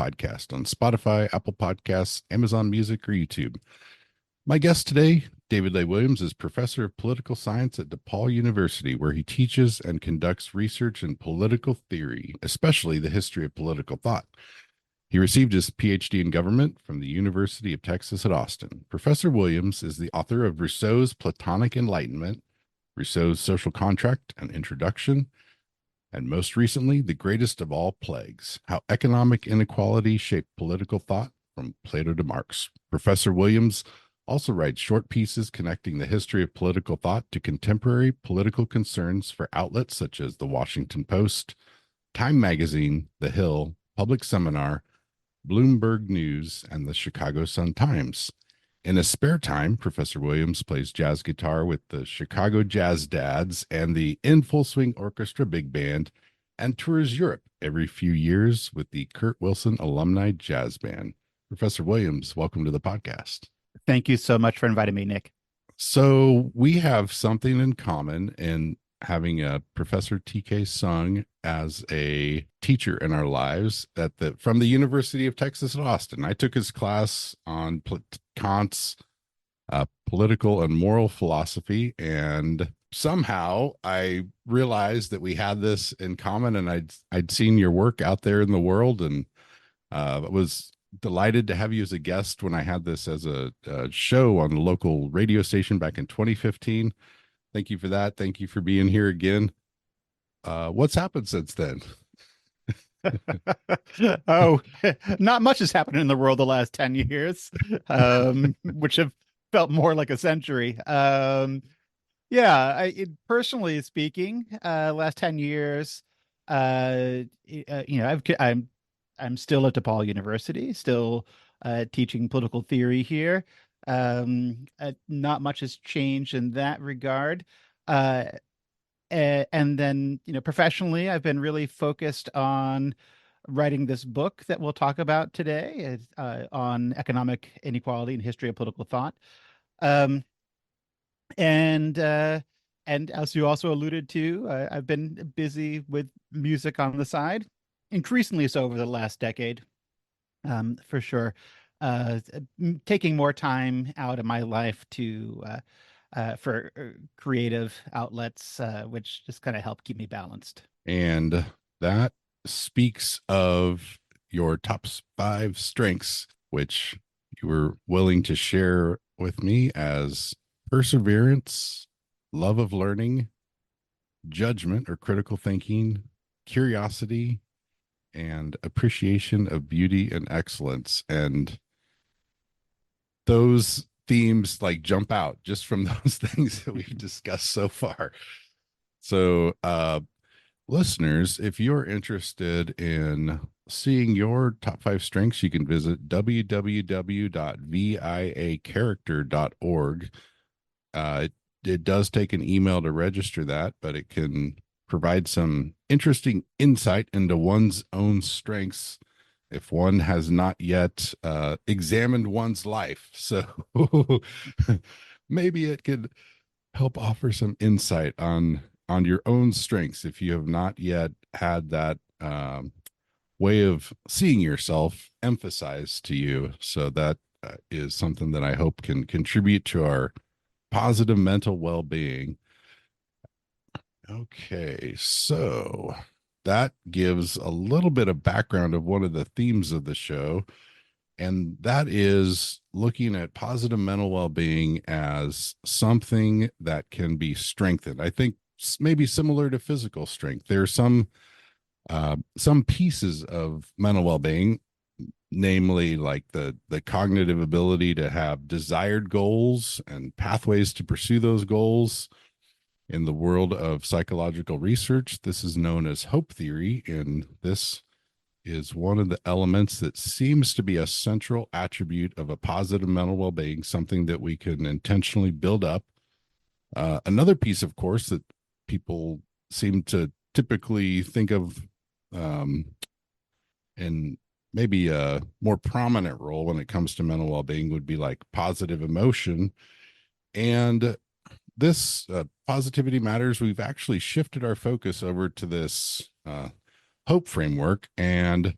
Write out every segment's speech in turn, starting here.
podcast on Spotify, Apple Podcasts, Amazon Music, or YouTube. My guest today, David Lay Williams, is professor of political science at DePaul University, where he teaches and conducts research in political theory, especially the history of political thought. He received his PhD in government from the University of Texas at Austin. Professor Williams is the author of Rousseau's Platonic Enlightenment, Rousseau's Social Contract, An Introduction, and most recently, The Greatest of All Plagues, How Economic Inequality Shaped Political Thought from Plato to Marx. Professor Williams also writes short pieces connecting the history of political thought to contemporary political concerns for outlets such as the Washington Post, Time Magazine, The Hill, Public Seminar, Bloomberg News, and the Chicago Sun-Times. In his spare time, Professor Williams plays jazz guitar with the Chicago Jazz Dads and the In Full Swing Orchestra Big Band, and tours Europe every few years with the Kurt Wilson Alumni Jazz Band. Professor Williams, welcome to the podcast. Thank you so much for inviting me, Nick. So we have something in common in having a Professor T.K. Sung as a teacher in our lives from the University of Texas at Austin. I took his class on Kant's political and moral philosophy, and somehow I realized that we had this in common, and I'd seen your work out there in the world, and was delighted to have you as a guest when I had this as a show on the local radio station back in 2015. Thank you for that. Thank you for being here again. What's happened since then? Oh, not much has happened in the world the last 10 years, which have felt more like a century. Personally speaking, last 10 years, I'm still at DePaul University, still teaching political theory here. Not much has changed in that regard. And then, professionally, I've been really focused on writing this book that we'll talk about today on economic inequality and history of political thought. Um, and as you also alluded to, I've been busy with music on the side, increasingly so over the last decade, for sure. Taking more time out of my life for creative outlets, which just kind of help keep me balanced. And that speaks of your top 5 strengths, which you were willing to share with me as perseverance, love of learning, judgment or critical thinking, curiosity, and appreciation of beauty and excellence. And those themes like jump out just from those things that we've discussed so far. So, listeners, if you're interested in seeing your top 5 strengths, you can visit www.viacharacter.org. It does take an email to register that, but it can provide some interesting insight into one's own strengths if one has not yet examined one's life. So maybe it could help offer some insight on your own strengths if you have not yet had that way of seeing yourself emphasized to you. So that is something that I hope can contribute to our positive mental well-being. Okay, so that gives a little bit of background of one of the themes of the show, and that is looking at positive mental well-being as something that can be strengthened. I think maybe similar to physical strength. There are some pieces of mental well-being, namely like the cognitive ability to have desired goals and pathways to pursue those goals. In the world of psychological research, this is known as hope theory, and this is one of the elements that seems to be a central attribute of a positive mental well-being, something that we can intentionally build up. Another piece, of course, that people seem to typically think of in maybe a more prominent role when it comes to mental well-being would be like positive emotion. And this Positivity Matters, we've actually shifted our focus over to this hope framework. And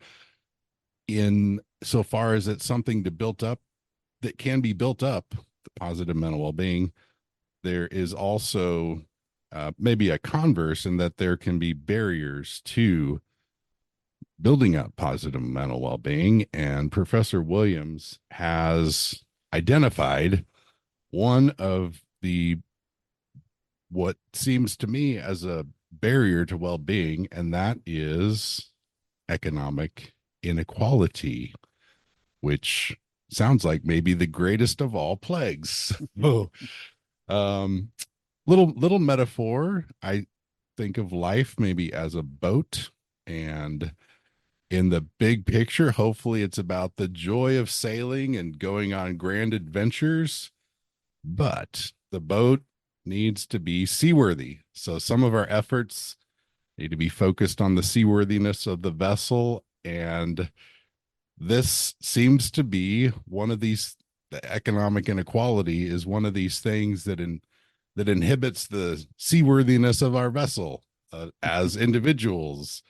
in so far as it's something to build up that can be built up, the positive mental well-being, there is also maybe a converse in that there can be barriers to building up positive mental well-being. And Professor Williams has identified one of the what seems to me as a barrier to well-being, and that is economic inequality, which sounds like maybe the greatest of all plagues. Oh, um, little metaphor. I think of life maybe as a boat, and in the big picture, hopefully it's about the joy of sailing and going on grand adventures, but the boat needs to be seaworthy. So some of our efforts need to be focused on the seaworthiness of the vessel. And this seems to be one of these, the economic inequality is one of these things that inhibits the seaworthiness of our vessel as individuals,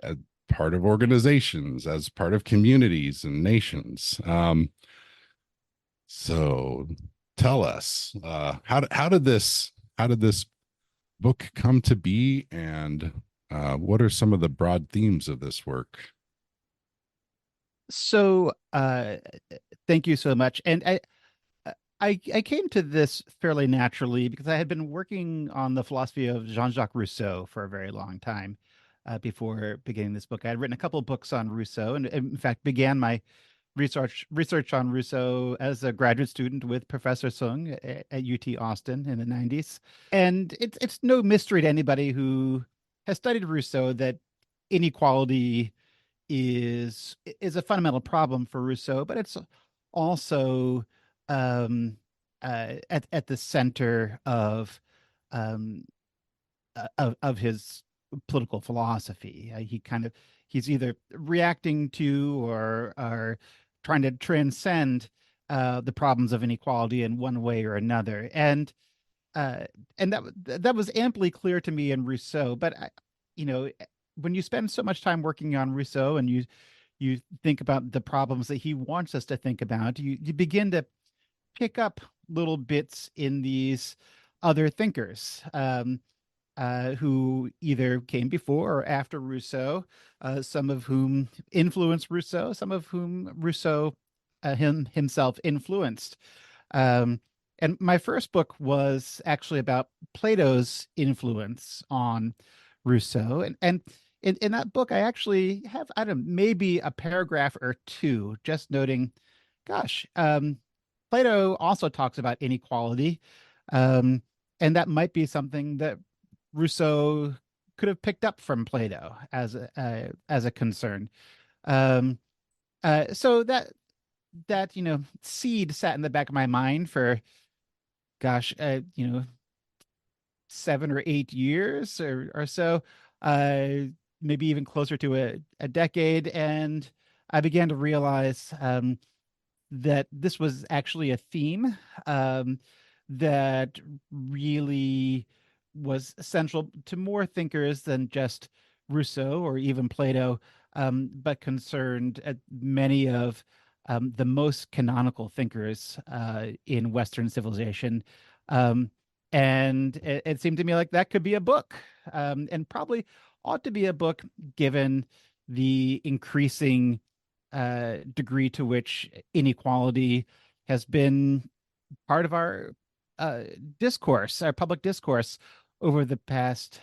as part of organizations, as part of communities and nations. So tell us, how did this book come to be, and what are some of the broad themes of this work? So, thank you so much. And I came to this fairly naturally because I had been working on the philosophy of Jean-Jacques Rousseau for a very long time before beginning this book. I had written a couple of books on Rousseau, and in fact began my research on Rousseau as a graduate student with Professor Sung at UT Austin in the 90s. And it's no mystery to anybody who has studied Rousseau that inequality is a fundamental problem for Rousseau, but it's also um, at the center um, of his political philosophy. He's either reacting to or trying to transcend the problems of inequality in one way or another, uh, and that was amply clear to me in Rousseau. But you know, when you spend so much time working on Rousseau and you think about the problems that he wants us to think about, you begin to pick up little bits in these other thinkers who either came before or after Rousseau, some of whom influenced Rousseau, some of whom Rousseau himself influenced. Um, and my first book was actually about Plato's influence on Rousseau. And in that book, I actually have, I don't know, maybe a paragraph or two just noting, gosh, Plato also talks about inequality. Um, and that might be something that Rousseau could have picked up from Plato as a concern. Um, so that seed sat in the back of my mind for gosh, 7 or 8 years or so, uh, maybe even closer to a decade, and I began to realize that this was actually a theme um, that really was central to more thinkers than just Rousseau or even Plato, but concerned many of the most canonical thinkers in Western civilization. Um, and it seemed to me like that could be a book, and probably ought to be a book given the increasing degree to which inequality has been part of our uh, discourse, our public discourse over the past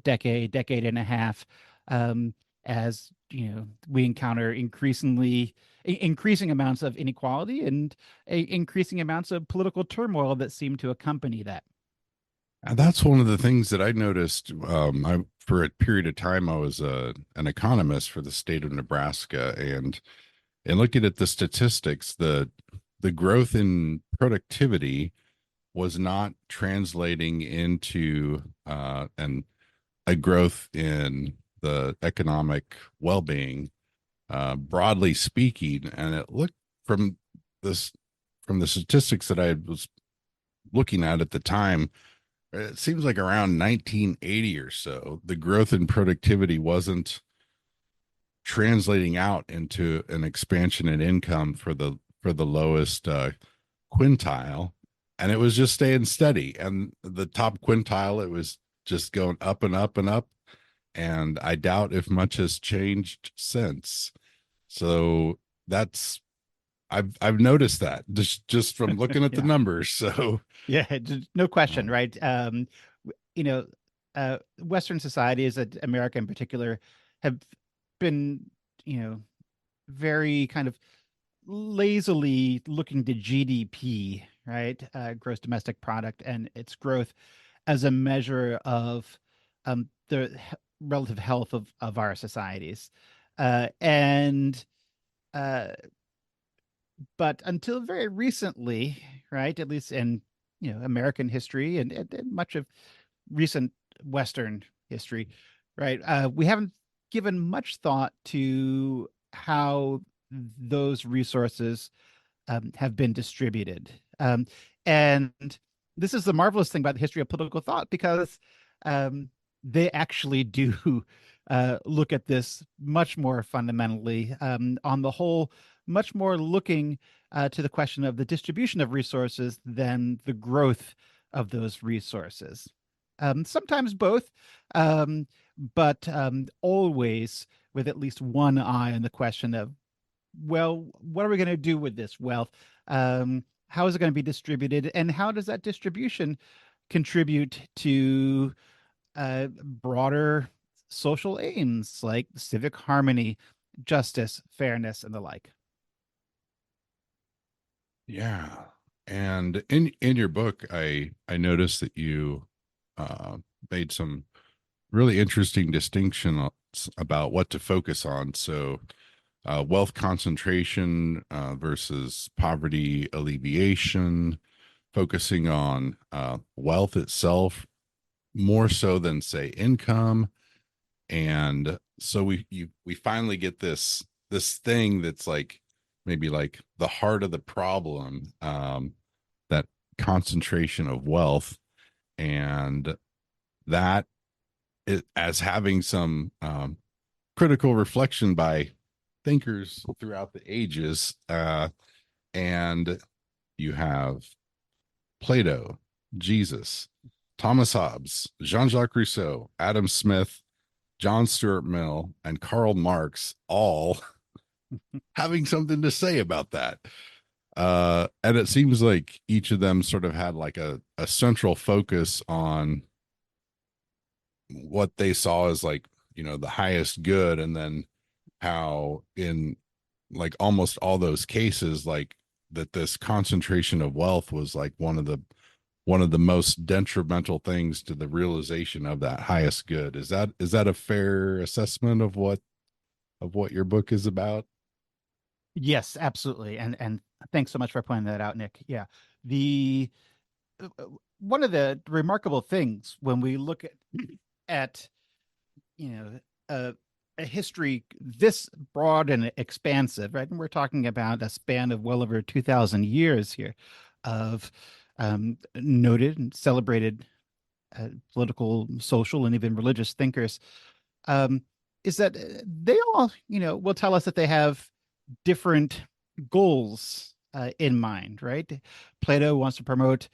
decade and a half, as we encounter increasing amounts of inequality and increasing amounts of political turmoil that seem to accompany that. And that's one of the things that I noticed. For a period of time, I was an economist for the state of Nebraska, and looking at the statistics, the growth in productivity was not translating into and a growth in the economic well-being, broadly speaking. And it looked from this from the statistics that I was looking at the time, it seems like around 1980 or so, the growth in productivity wasn't translating out into an expansion in income for the lowest quintile, and it was just staying steady. And the top quintile, it was just going up and up and up. And I doubt if much has changed since. So that's I've noticed that just from looking at the Yeah. numbers. So Yeah, no question, um, right? You know, Western societies, America in particular, have been, you know, very kind of lazily looking to GDP, right? Gross domestic product and its growth as a measure of the relative health of our societies. And uh, but until very recently, right, at least in American history and much of recent Western history, right, we haven't given much thought to how those resources have been distributed. And this is the marvelous thing about the history of political thought because um, they actually do look at this much more fundamentally. On the whole, much more looking to the question of the distribution of resources than the growth of those resources. Sometimes both, um, but always with at least one eye on the question of, well, what are we going to do with this wealth? How is it going to be distributed? And how does that distribution contribute to broader social aims like civic harmony, justice, fairness, and the like? yeah. And in your book, I noticed that you uh, made some really interesting distinctions about what to focus on. So, wealth concentration versus poverty alleviation, focusing on wealth itself more so than say income. And so we finally get this thing that's like maybe like the heart of the problem, that concentration of wealth, and that it, as having some critical reflection by thinkers throughout the ages. And you have Plato, Jesus, Thomas Hobbes, Jean Jacques Rousseau, Adam Smith, John Stuart Mill, and Karl Marx all having something to say about that. And it seems like each of them sort of had like a central focus on what they saw as like, the highest good. And then how in like almost all those cases, like that this concentration of wealth was like one of the most detrimental things to the realization of that highest good. Is that a fair assessment of what your book is about? Yes, absolutely. And thanks so much for pointing that out, Nick. Yeah. The one of the remarkable things when we look at you know a, a history this broad and expansive, right? And we're talking about a span of well over 2,000 years here of noted and celebrated political, social, and even religious thinkers. Um, is that they all, will tell us that they have different goals in mind, right? Plato wants to promote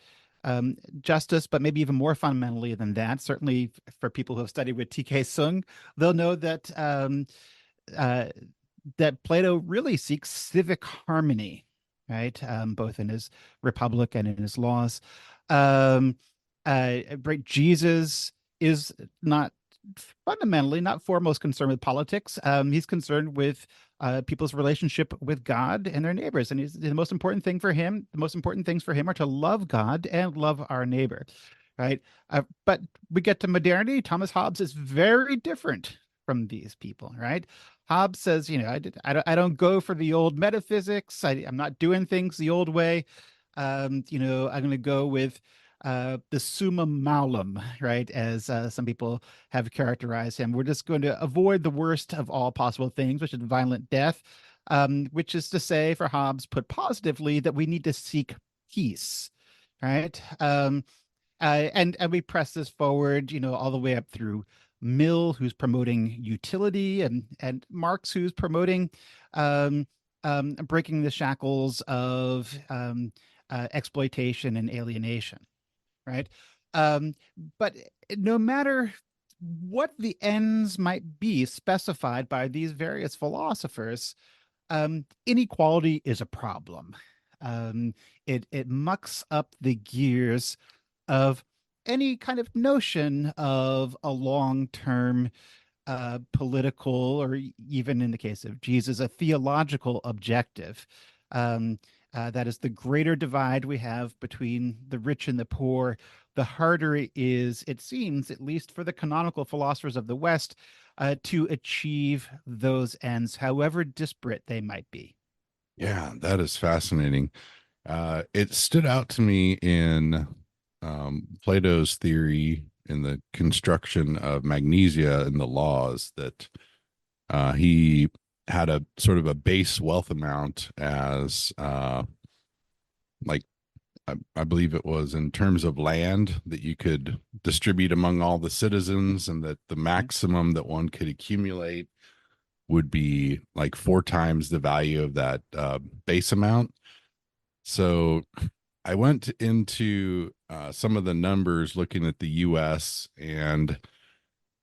justice, but maybe even more fundamentally than that. Certainly, for people who have studied with T.K. Sung, they'll know uh, that Plato really seeks civic harmony, right? Both in his Republic and in his laws. Um, right, Jesus is not fundamentally not foremost concerned with politics. He's concerned with people's relationship with God and their neighbors. And the most important thing for him, the most important things for him are to love God and love our neighbor, right? But we get to modernity. Thomas Hobbes is very different from these people, right? Hobbes says, I don't go for the old metaphysics. I'm not doing things the old way. I'm going to go with the summa malum, right? As some people have characterized him. We're just going to avoid the worst of all possible things, which is violent death, which is to say, for Hobbes, put positively, that we need to seek peace, right? And we press this forward, all the way up through Mill, who's promoting utility, and Marx, who's promoting um, breaking the shackles of exploitation and alienation, right? Um, but no matter what the ends might be specified by these various philosophers, inequality is a problem. Um, it mucks up the gears of any kind of notion of a long-term political, or even in the case of Jesus, a theological objective. Um, that is, the greater divide we have between the rich and the poor, the harder it is, it seems, at least for the canonical philosophers of the West, to achieve those ends, however disparate they might be. Yeah, that is fascinating. It stood out to me in Plato's theory in the construction of magnesia and the laws that he had a sort of a base wealth amount as like I believe it was in terms of land that you could distribute among all the citizens, and that the maximum that one could accumulate would be like four times the value of that base amount. So I went into some of the numbers looking at the US, and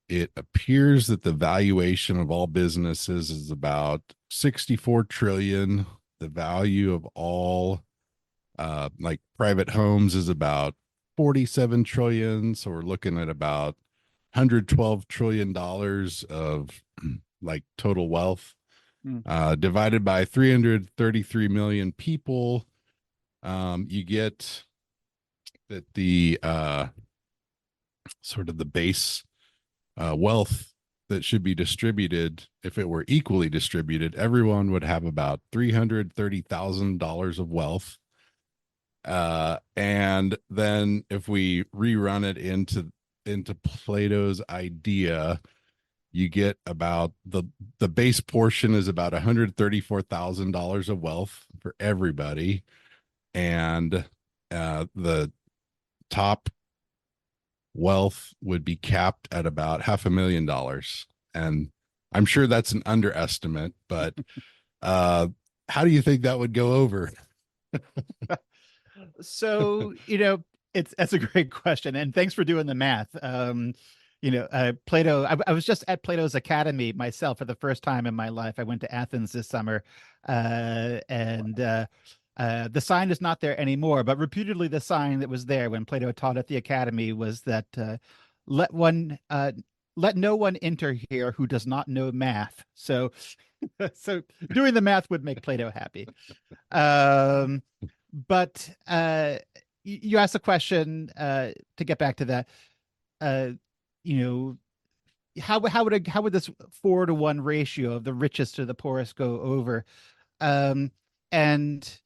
it appears that the valuation of all businesses is about 64 trillion. The value of all like private homes is about 47 trillion. So we're looking at about $112 trillion of like total wealth, Mm. divided by 333 million people. You get that the sort of the base wealth that should be distributed, if it were equally distributed, everyone would have about $330,000 of wealth. And then if we rerun it into Plato's idea, you get about the base portion is about $134,000 of wealth for everybody, and the top wealth would be capped at about $500,000. And I'm sure that's an underestimate, but uh, how do you think that would go over? So, that's a great question, and thanks for doing the math. Plato. I was just at Plato's Academy myself for the first time in my life. I went to Athens this summer, and the sign is not there anymore. But reputedly, the sign that was there when Plato taught at the Academy was that let one let no one enter here who does not know math. So, so doing the math would make Plato happy. Um, but you asked a question, to get back to that. Uh, you know, how would this 4-to-1 ratio of the richest to the poorest go over? And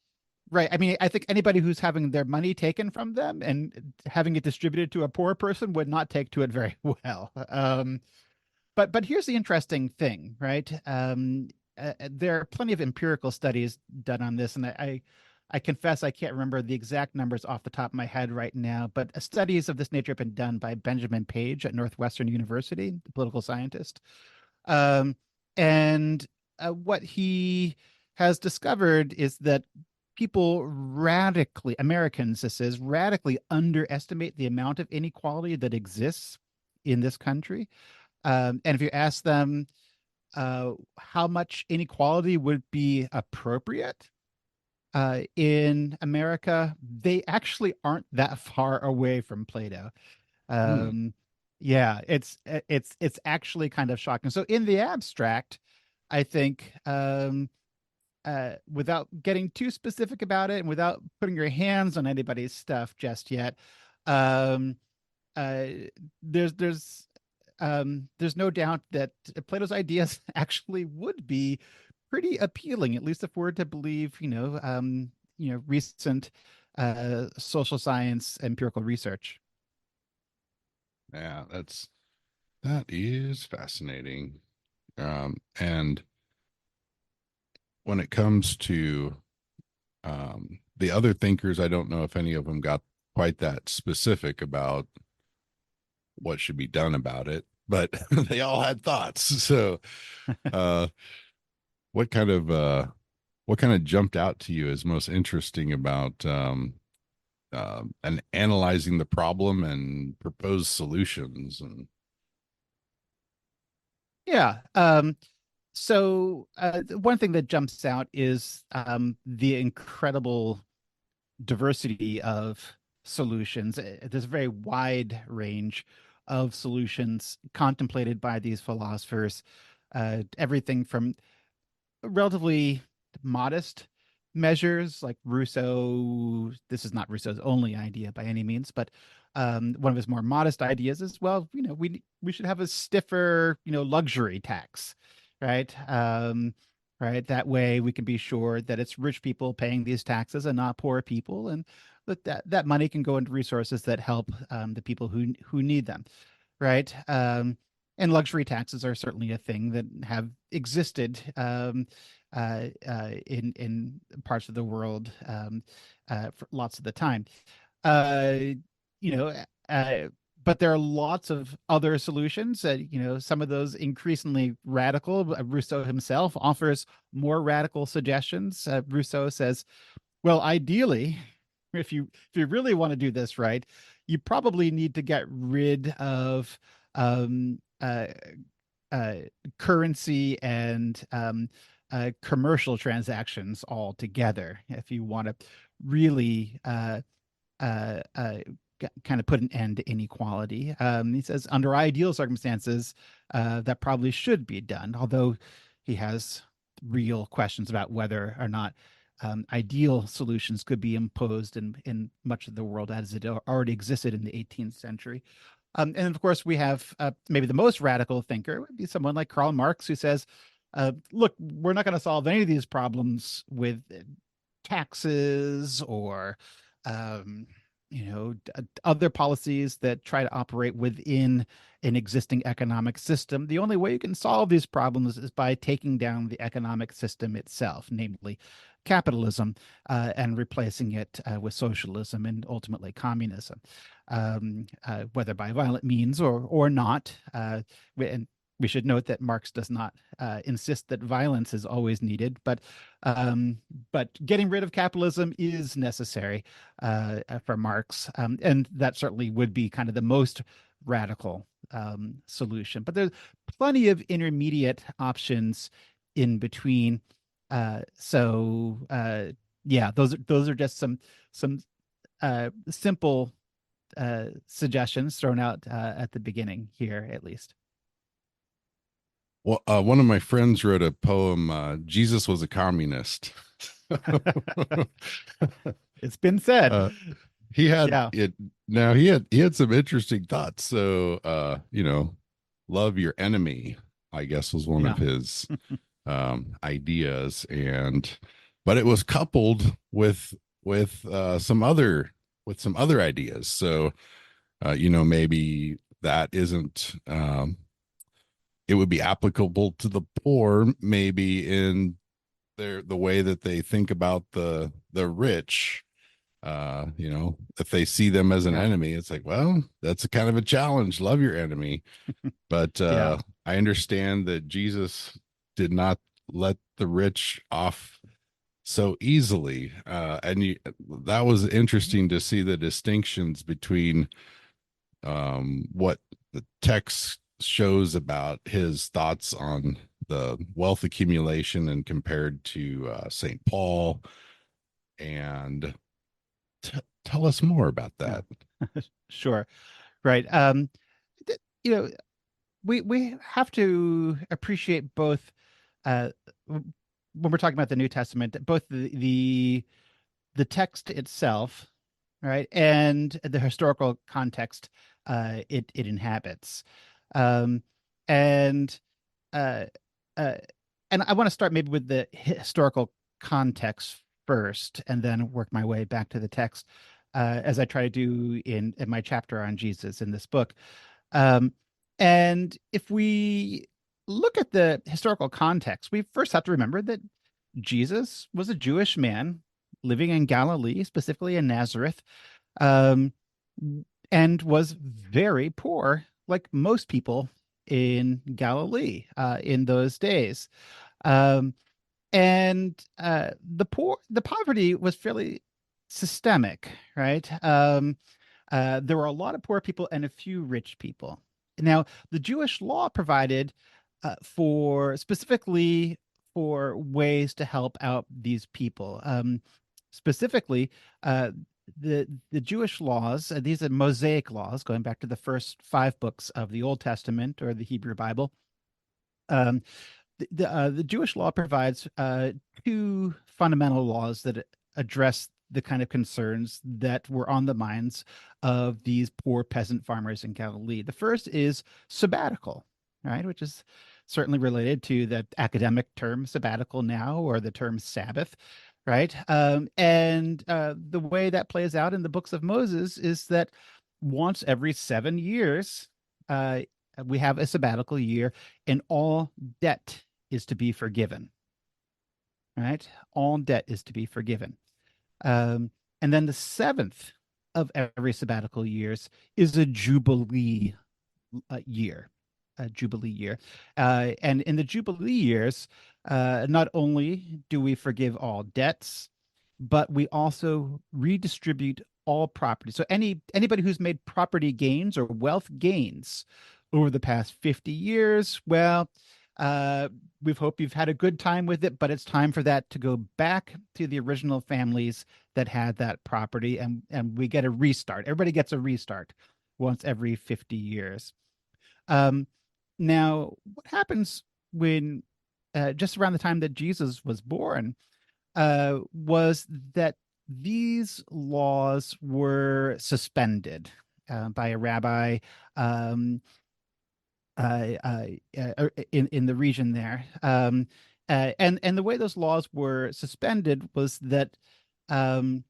right, I mean, I think anybody who's having their money taken from them and having it distributed to a poor person would not take to it very well. But here's the interesting thing, right? There are plenty of empirical studies done on this, and I confess I can't remember the exact numbers off the top of my head right now, but studies of this nature have been done by Benjamin Page at Northwestern University, the political scientist. Um, and what he has discovered is that Americans, this is, radically underestimate the amount of inequality that exists in this country. And if you ask them how much inequality would be appropriate in America, they actually aren't that far away from Plato. Hmm. Um, yeah, it's actually kind of shocking. So in the abstract, I think, without getting too specific about it and without putting your hands on anybody's stuff just yet, um, uh, there's no doubt that Plato's ideas actually would be pretty appealing, at least if we're to believe, recent social science empirical research. Yeah, that is fascinating. And when it comes to the other thinkers, I don't know if any of them got quite that specific about what should be done about it. but they all had thoughts. So, uh, what kind of what kind of jumped out to you as most interesting about and analyzing the problem and proposed solutions? And Yeah. So one thing that jumps out is the incredible diversity of solutions. There's a very wide range of solutions contemplated by these philosophers. Everything from relatively modest measures like Rousseau. This is not Rousseau's only idea by any means, but one of his more modest ideas is, well, we should have a stiffer, luxury tax, right? Right. That way we can be sure that it's rich people paying these taxes and not poor people, and that money can go into resources that help the people who need them, right? And luxury taxes are certainly a thing that have existed in parts of the world for lots of the time. Uh, you know, uh, but there are lots of other solutions. Some of those increasingly radical. Rousseau himself offers more radical suggestions. Rousseau says, "Well, ideally, if you really want to do this right, you probably need to get rid of um, uh, currency and commercial transactions altogether if you want to really kind of put an end to inequality." He says, under ideal circumstances, that probably should be done, although he has real questions about whether or not ideal solutions could be imposed in much of the world as it already existed in the 18th century. And of course, we have maybe the most radical thinker would be someone like Karl Marx, who says, look, we're not going to solve any of these problems with taxes or, um, other policies that try to operate within an existing economic system. The only way you can solve these problems is by taking down the economic system itself, namely capitalism, and replacing it with socialism and ultimately communism, whether by violent means or not. And we should note that Marx does not insist that violence is always needed, but getting rid of capitalism is necessary for Marx, and that certainly would be kind of the most radical solution. But there's plenty of intermediate options in between. Yeah, those are just some simple suggestions thrown out at the beginning here, at least. well, one of my friends wrote a poem. Jesus was a communist. It's been said. uh, he had Yeah, it. Now he had some interesting thoughts. So, love your enemy, I guess, was one of yeah, his ideas, and but it was coupled with some other ideas. So, maybe that isn't it would be applicable to the poor, maybe in the way that they think about the rich. If they see them as an yeah, enemy, it's like, well, that's a kind of a challenge. Love your enemy. But yeah, I understand that Jesus did not let the rich off so easily. That was interesting to see the distinctions between what the text shows about his thoughts on the wealth accumulation and compared to St. Paul. And tell us more about yeah. that. Sure. Right. th- you know, we have to appreciate both when we're talking about the New Testament, both the text itself, right, and the historical context it inhabits. Um, and uh, uh, and I want to start maybe with the historical context first, and then work my way back to the text, as I try to do in my chapter on Jesus in this book. Um, and if we look at the historical context, we first have to remember that Jesus was a Jewish man living in Galilee, specifically in Nazareth, um, and was very poor, like most people in Galilee in those days. Um, the poverty was fairly systemic, right? There were a lot of poor people and a few rich people. Now, the Jewish law provided for specifically for ways to help out these people. Specifically, uh, the Jewish laws, these are Mosaic laws, going back to the first five books of the Old Testament or the Hebrew Bible. Um, the Jewish law provides two fundamental laws that address the kind of concerns that were on the minds of these poor peasant farmers in Galilee. The first is sabbatical, right, which is certainly related to the academic term sabbatical now, or the term Sabbath, right? And the way that plays out in the books of Moses is that once every 7 years, uh, we have a sabbatical year, and all debt is to be forgiven, right? All debt is to be forgiven. And then the seventh of every sabbatical years is a jubilee year, a jubilee year. And in the jubilee years, not only do we forgive all debts, but we also redistribute all property. So anybody who's made property gains or wealth gains over the past 50 years, well, uh, we've hoped you've had a good time with it, but it's time for that to go back to the original families that had that property, and we get a restart. Everybody gets a restart once every 50 years. Um, Now, what happens when just around the time that Jesus was born was that these laws were suspended by a rabbi um, in the region there. And the way those laws were suspended was that um,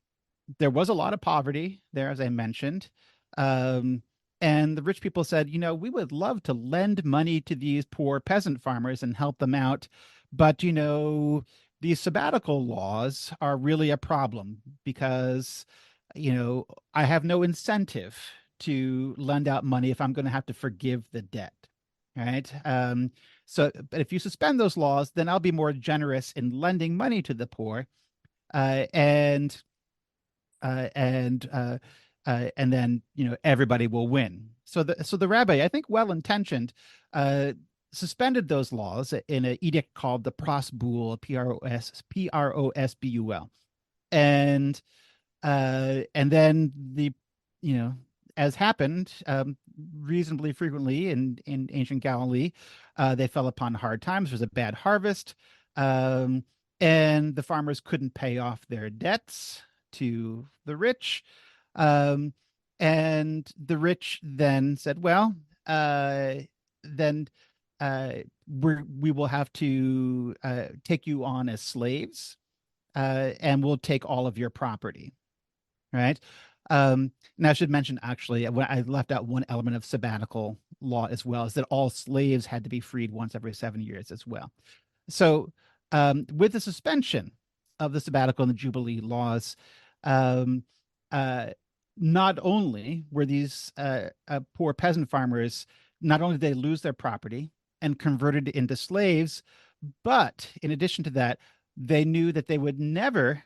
there was a lot of poverty there, as I mentioned. Um, and the rich people said, we would love to lend money to these poor peasant farmers and help them out. But, these sabbatical laws are really a problem because, I have no incentive to lend out money if I'm going to have to forgive the debt. Right. But if you suspend those laws, then I'll be more generous in lending money to the poor. Uh, and uh, and uh, and then everybody will win. So the rabbi, I think well intentioned, uh, suspended those laws in an edict called the Prosbul, Prosbul, and then you know as happened reasonably frequently in ancient Galilee, they fell upon hard times. There was a bad harvest, um, and the farmers couldn't pay off their debts to the rich. Um, and the rich then said, well, then we will have to take you on as slaves, and we'll take all of your property, right? Now I should mention, actually, when I left out one element of sabbatical law as well, is that all slaves had to be freed once every 7 years as well. So, with the suspension of the sabbatical and the Jubilee laws, um, uh, not only were these poor peasant farmers, not only did they lose their property and converted into slaves, but in addition to that, they knew that they would never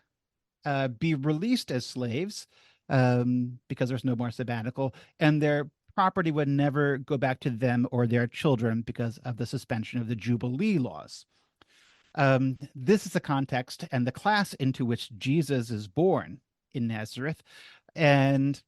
be released as slaves because there's no more sabbatical, and their property would never go back to them or their children because of the suspension of the Jubilee laws. This is the context and the class into which Jesus is born in Nazareth. And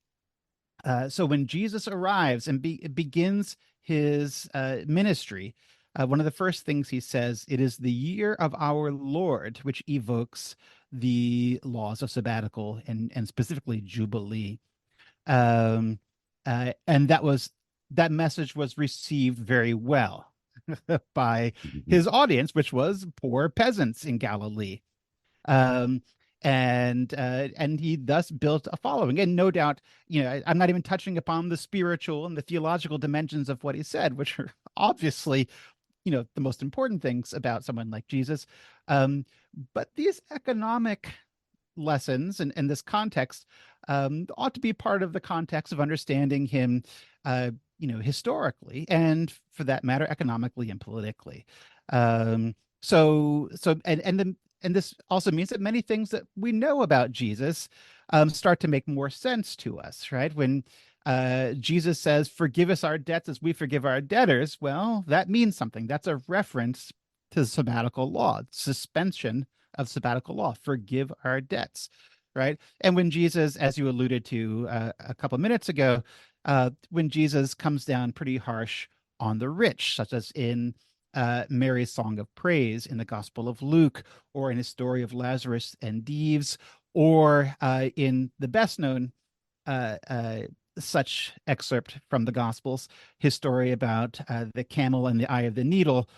so when Jesus arrives and begins his ministry, one of the first things he says, it is the year of our Lord, which evokes the laws of sabbatical and specifically Jubilee. And that message was received very well by Mhm. his audience, which was poor peasants in Galilee. Um, and he thus built a following. And no doubt, I'm not even touching upon the spiritual and the theological dimensions of what he said, which are obviously, the most important things about someone like Jesus. But these economic lessons and this context ought to be part of the context of understanding him, historically, and for that matter, economically and politically. So, and this also means that many things that we know about Jesus start to make more sense to us, right? When Jesus says, "Forgive us our debts as we forgive our debtors," well, that means something. That's a reference to sabbatical law, suspension of sabbatical law. Forgive our debts, right? And when Jesus, as you alluded to a couple of minutes ago, when Jesus comes down pretty harsh on the rich, such as in Mary's Song of Praise in the Gospel of Luke, or in his story of Lazarus and Dives, or in the best known uh, uh, such excerpt from the Gospels, his story about the camel and the eye of the needle.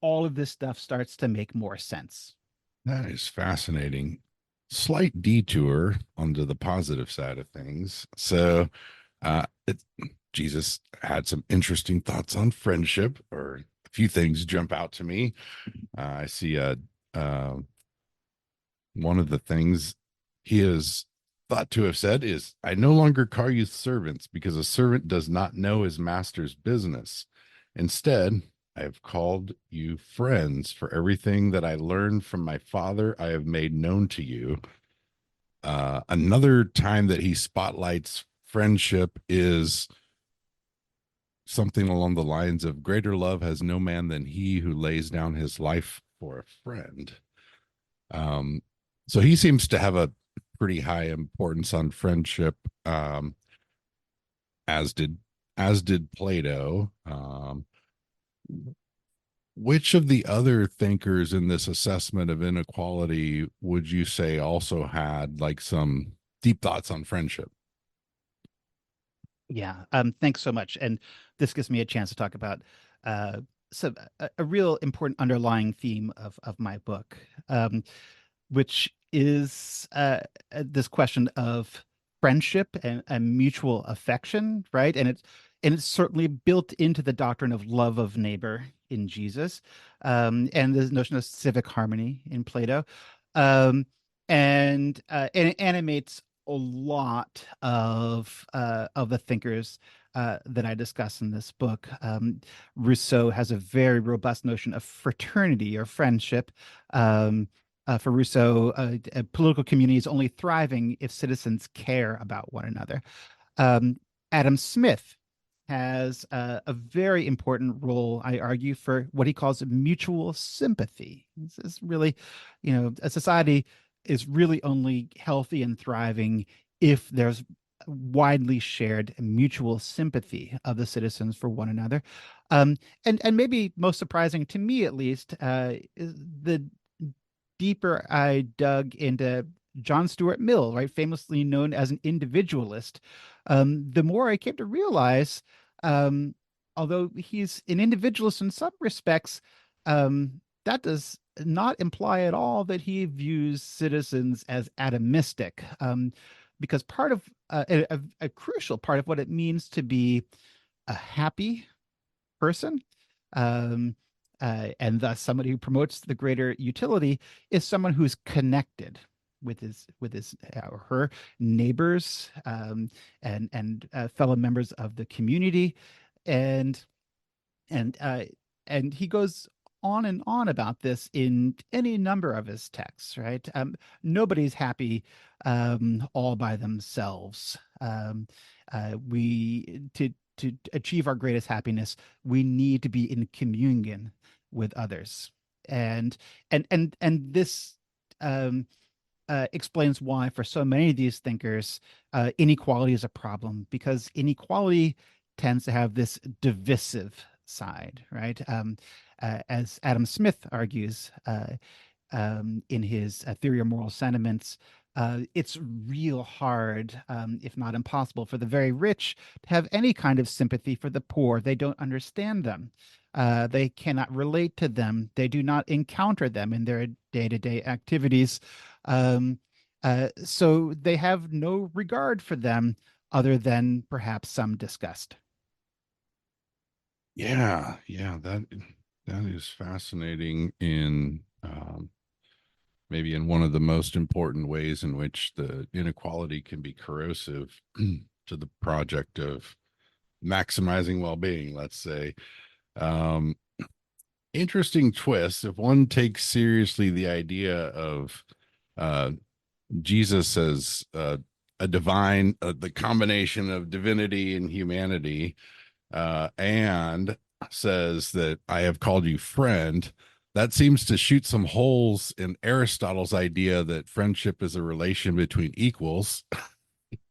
All of this stuff starts to make more sense. That is fascinating. Slight detour onto the positive side of things. So, Jesus had some interesting thoughts on friendship, or a few things jump out to me. I see uh, one of the things he is thought to have said is, "I no longer call you servants because a servant does not know his master's business. Instead, I have called you friends, for everything that I learned from my father, I have made known to you." Another time that he spotlights friendship is something along the lines of, "Greater love has no man than he who lays down his life for a friend." Um, so he seems to have a pretty high importance on friendship, as did Plato. Which of the other thinkers in this assessment of inequality would you say also had like some deep thoughts on friendship? Yeah. Thanks so much. And this gives me a chance to talk about uh, a real important underlying theme of my book, which is this question of friendship and mutual affection, right? And it's certainly built into the doctrine of love of neighbor in Jesus, and the notion of civic harmony in Plato, um, and it animates a lot of the thinkers that I discuss in this book. Rousseau has a very robust notion of fraternity or friendship. For Rousseau, a political community is only thriving if citizens care about one another. Um, Adam Smith has a very important role, I argue, for what he calls mutual sympathy. This is really, a society is really only healthy and thriving if there's widely shared mutual sympathy of the citizens for one another. Um, and maybe most surprising to me, at least, is the deeper I dug into John Stuart Mill, right, famously known as an individualist, the more I came to realize, um, although he's an individualist in some respects, that does not imply at all that he views citizens as atomistic, because part of a crucial part of what it means to be a happy person, um, and thus somebody who promotes the greater utility, is someone who's connected with his or her neighbors, and fellow members of the community, and and uh, and he goes on and on about this in any number of his texts, right? Nobody's happy all by themselves. We to achieve our greatest happiness, we need to be in communion with others, and and this um, explains why, for so many of these thinkers, inequality is a problem, because inequality tends to have this divisive side, right? As Adam Smith argues in his Theory of Moral Sentiments, it's real hard, if not impossible, for the very rich to have any kind of sympathy for the poor. They don't understand them. They cannot relate to them. They do not encounter them in their day-to-day activities. Um, so they have no regard for them other than perhaps some disgust. Yeah, yeah, that is fascinating in maybe in one of the most important ways in which the inequality can be corrosive to the project of maximizing well-being, let's say. Um, Interesting twist if one takes seriously the idea of uh, Jesus as a divine, the combination of divinity and humanity, and says that I have called you friend. That seems to shoot some holes in Aristotle's idea that friendship is a relation between equals.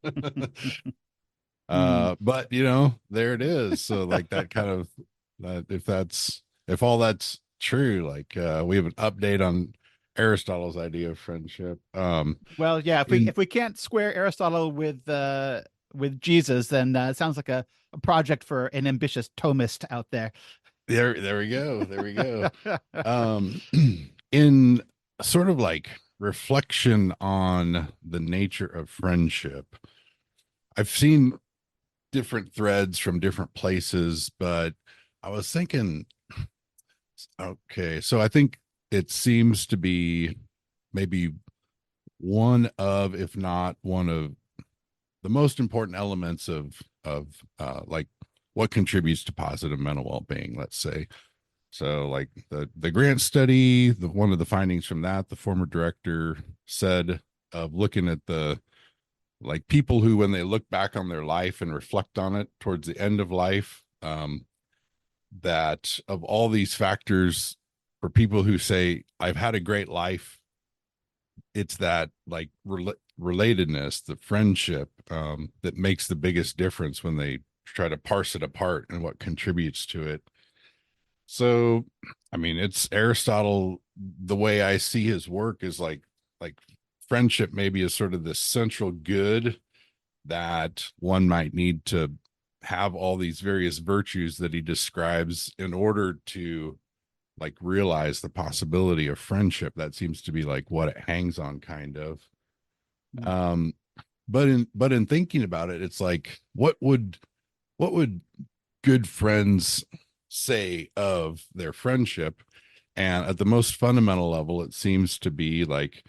Mm. But you know, there it is. So like that kind of if all that's true, like we have an update on Aristotle's idea of friendship. Well, yeah, In if we can't square Aristotle with Jesus, then it sounds like a project for an ambitious Thomist out there. there we go. There we go. Um in sort of like reflection on the nature of friendship, I've seen different threads from different places, but I was thinking, okay, so I think it seems to be maybe one of, if not one of, the most important elements of like what contributes to positive mental well-being, let's say. So like the grant study, the one of the findings from that, the former director said of looking at the like people who when they look back on their life and reflect on it towards the end of life, that of all these factors for people who say I've had a great life, it's that like relatedness, the friendship, that makes the biggest difference when they try to parse it apart and what contributes to it. So I mean, it's Aristotle. The way I see his work is like friendship maybe is sort of the central good that one might need to have all these various virtues that he describes in order to like realize the possibility of friendship. That seems to be like what it hangs on, kind of. um but in thinking about it, it's like what would good friends say of their friendship? And at the most fundamental level, it seems to be like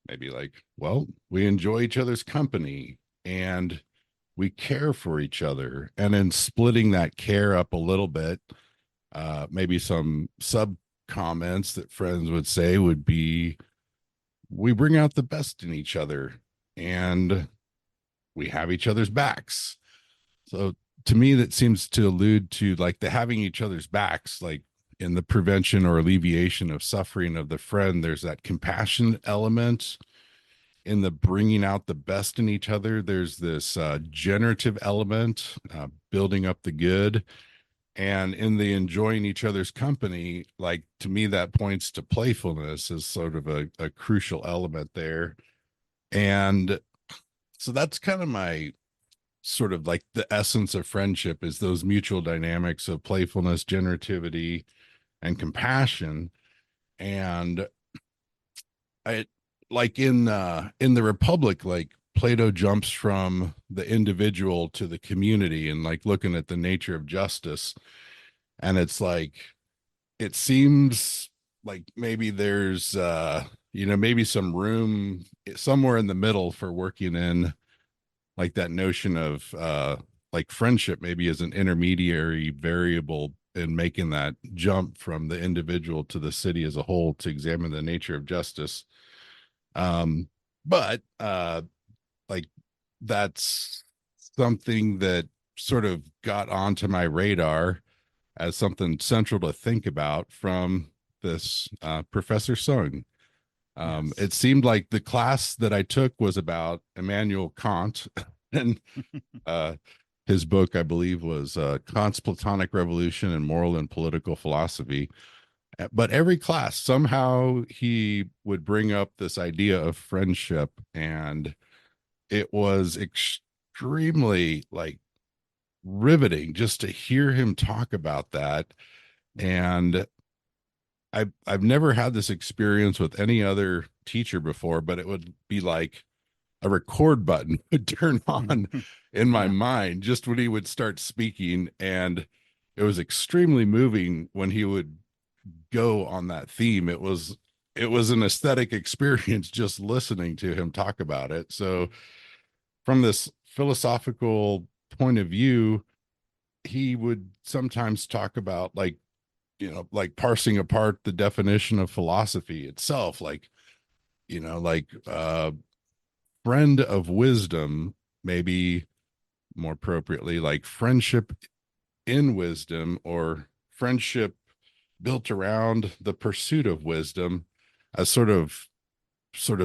maybe like, well, we enjoy each other's company and we care for each other. And in splitting that care up a little bit, maybe some sub comments that friends would say would be, we bring out the best in each other and we have each other's backs. So to me, that seems to allude to like the having each other's backs, like in the prevention or alleviation of suffering of the friend. There's that compassion element. In the bringing out the best in each other, there's this generative element, building up the good. And in the enjoying each other's company, like to me, that points to playfulness as sort of a crucial element there. And so that's kind of my sort of like the essence of friendship, is those mutual dynamics of playfulness, generativity, and compassion. And I like in the Republic, like Plato jumps from the individual to the community and like looking at the nature of justice. And it's like it seems like maybe there's maybe some room somewhere in the middle for working in like that notion of like friendship maybe as an intermediary variable in making that jump from the individual to the city as a whole to examine the nature of justice. But like that's something that sort of got onto my radar as something central to think about from this Professor Sung. Yes. It seemed like the class that I took was about Immanuel Kant, and uh, his book, I believe, was Kant's Platonic Revolution and Moral and Political Philosophy. But every class, somehow he would bring up this idea of friendship, and it was extremely like riveting just to hear him talk about that. And I've never had this experience with any other teacher before, but it would be like a record button would turn on in my Yeah. mind just when he would start speaking. And it was extremely moving when he would go on that theme. It was an aesthetic experience just listening to him talk about it. So from this philosophical point of view, he would sometimes talk about like, like parsing apart the definition of philosophy itself, like, like friend of wisdom, maybe more appropriately, like friendship in wisdom, or friendship built around the pursuit of wisdom, as sort of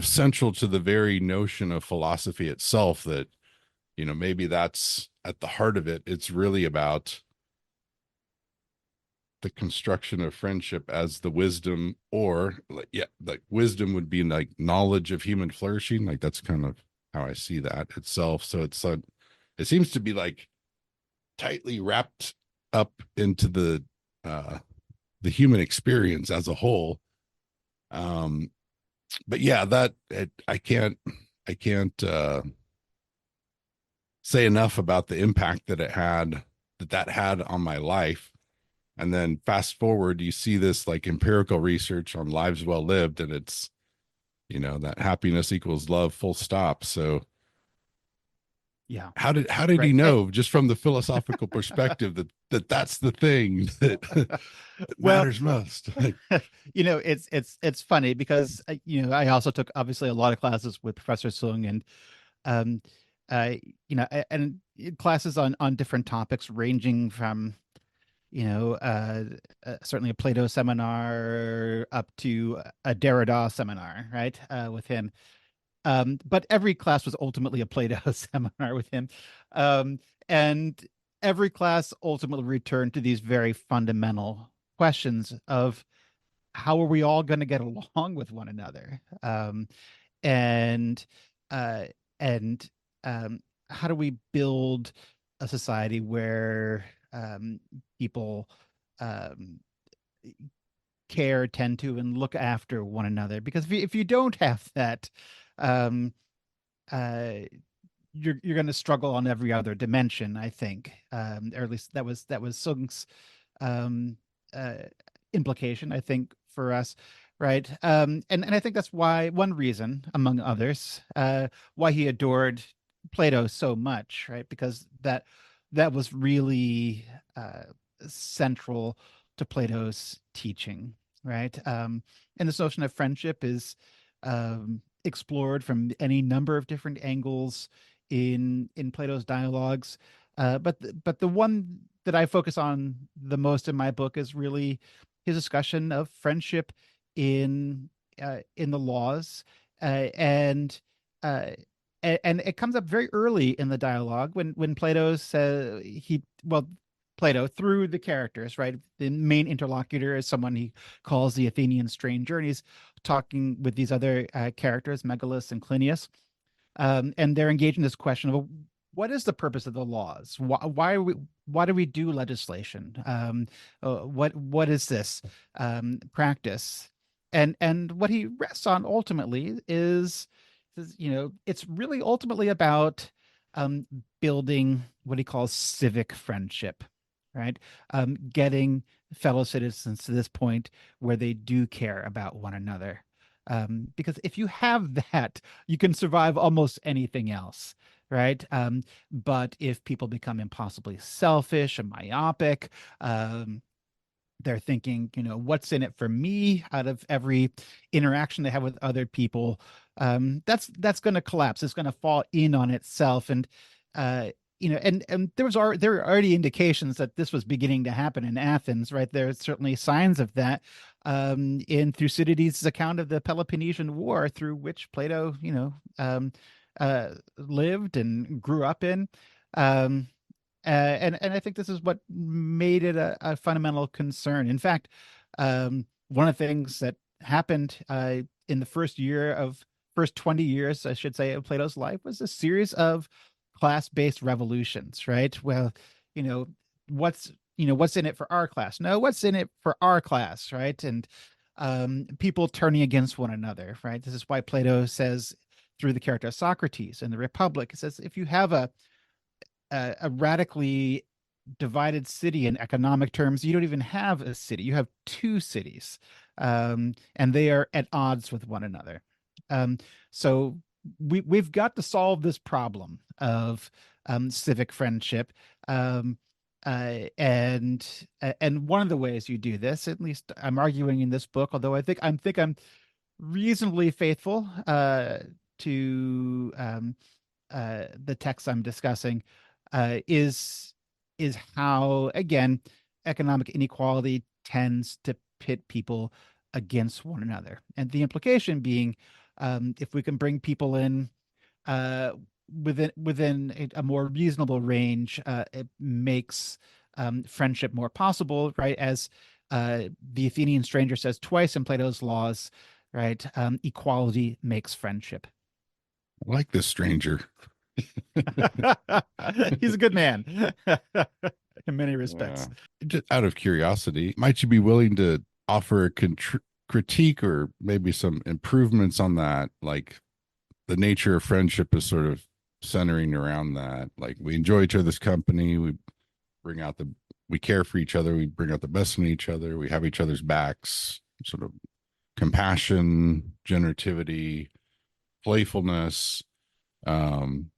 central to the very notion of philosophy itself. That, maybe that's at the heart of it. It's really about the construction of friendship as the wisdom, or like, yeah, like wisdom would be like knowledge of human flourishing. Like that's kind of how I see that itself. So it seems to be like tightly wrapped up into uh the human experience as a whole. um but yeah, I can't say enough about the impact that had on my life. And then fast forward, you see this like empirical research on lives well lived, and it's, that happiness equals love, full stop. So Yeah, how did he right. know, just from the philosophical perspective, that's the thing that Well, matters most? it's funny because I also took obviously a lot of classes with Professor Sung, and um, and classes on different topics ranging from certainly a Plato seminar up to a Derrida seminar, right? With him. But every class was ultimately a Plato seminar with him. Um, and every class ultimately returned to these very fundamental questions of how are we all going to get along with one another? And uh, and how do we build a society where people um, care, tend to, and look after one another? Because if you don't have that, um, uh, you're going to struggle on every other dimension, I think, or at least that was Sung's um, uh, implication, I think, for us, right? And I think that's why one reason, among others, why he adored Plato so much, right? Because that was really uh, central to Plato's teaching, right? And this notion of friendship is explored from any number of different angles in Plato's dialogues. But the one that I focus on the most in my book is really his discussion of friendship in the laws, and uh, and it comes up very early in the dialogue when Plato says Plato, through the characters, right? The main interlocutor is someone he calls the Athenian stranger, and he's talking with these other characters, Megillus and Clinias, and they're engaged in this question of what is the purpose of the laws? Why do we do legislation? What is this practice? And what he rests on ultimately is, it's really ultimately about um, building what he calls civic friendship, right? Getting fellow citizens to this point where they do care about one another. Because if you have that, you can survive almost anything else, right? But if people become impossibly selfish and myopic, they're thinking, what's in it for me out of every interaction they have with other people, that's going to collapse. It's going to fall in on itself. And and there were already indications that this was beginning to happen in Athens, right? There's certainly signs of that in Thucydides' account of the Peloponnesian War, through which Plato lived and grew up in. um, and I think this is what made it a fundamental concern. In fact, one of the things that happened in the first 20 years, I should say, of Plato's life was a series of class-based revolutions, right? Well, you know, what's in it for our class? No, what's in it for our class, right? And people turning against one another, right? This is why Plato says, through the character of Socrates in the Republic, it says if you have a radically divided city in economic terms, you don't even have a city. You have two cities, and they are at odds with one another. So we've got to solve this problem of civic friendship, um, And one of the ways you do this, at least I'm arguing in this book, although I think I'm reasonably faithful to the text I'm discussing, is how, again, economic inequality tends to pit people against one another, and the implication being, if we can bring people in uh, within a more reasonable range, it makes friendship more possible, right? As the Athenian stranger says twice in Plato's Laws, right? Equality makes friendship. I like this stranger. He's a good man in many respects. Yeah. Just out of curiosity, might you be willing to offer a critique or maybe some improvements on that? Like the nature of friendship is sort of centering around that. Like we enjoy each other's company, bring out the we care for each other, we bring out the best in each other, we have each other's backs, sort of compassion, generativity, playfulness. Um,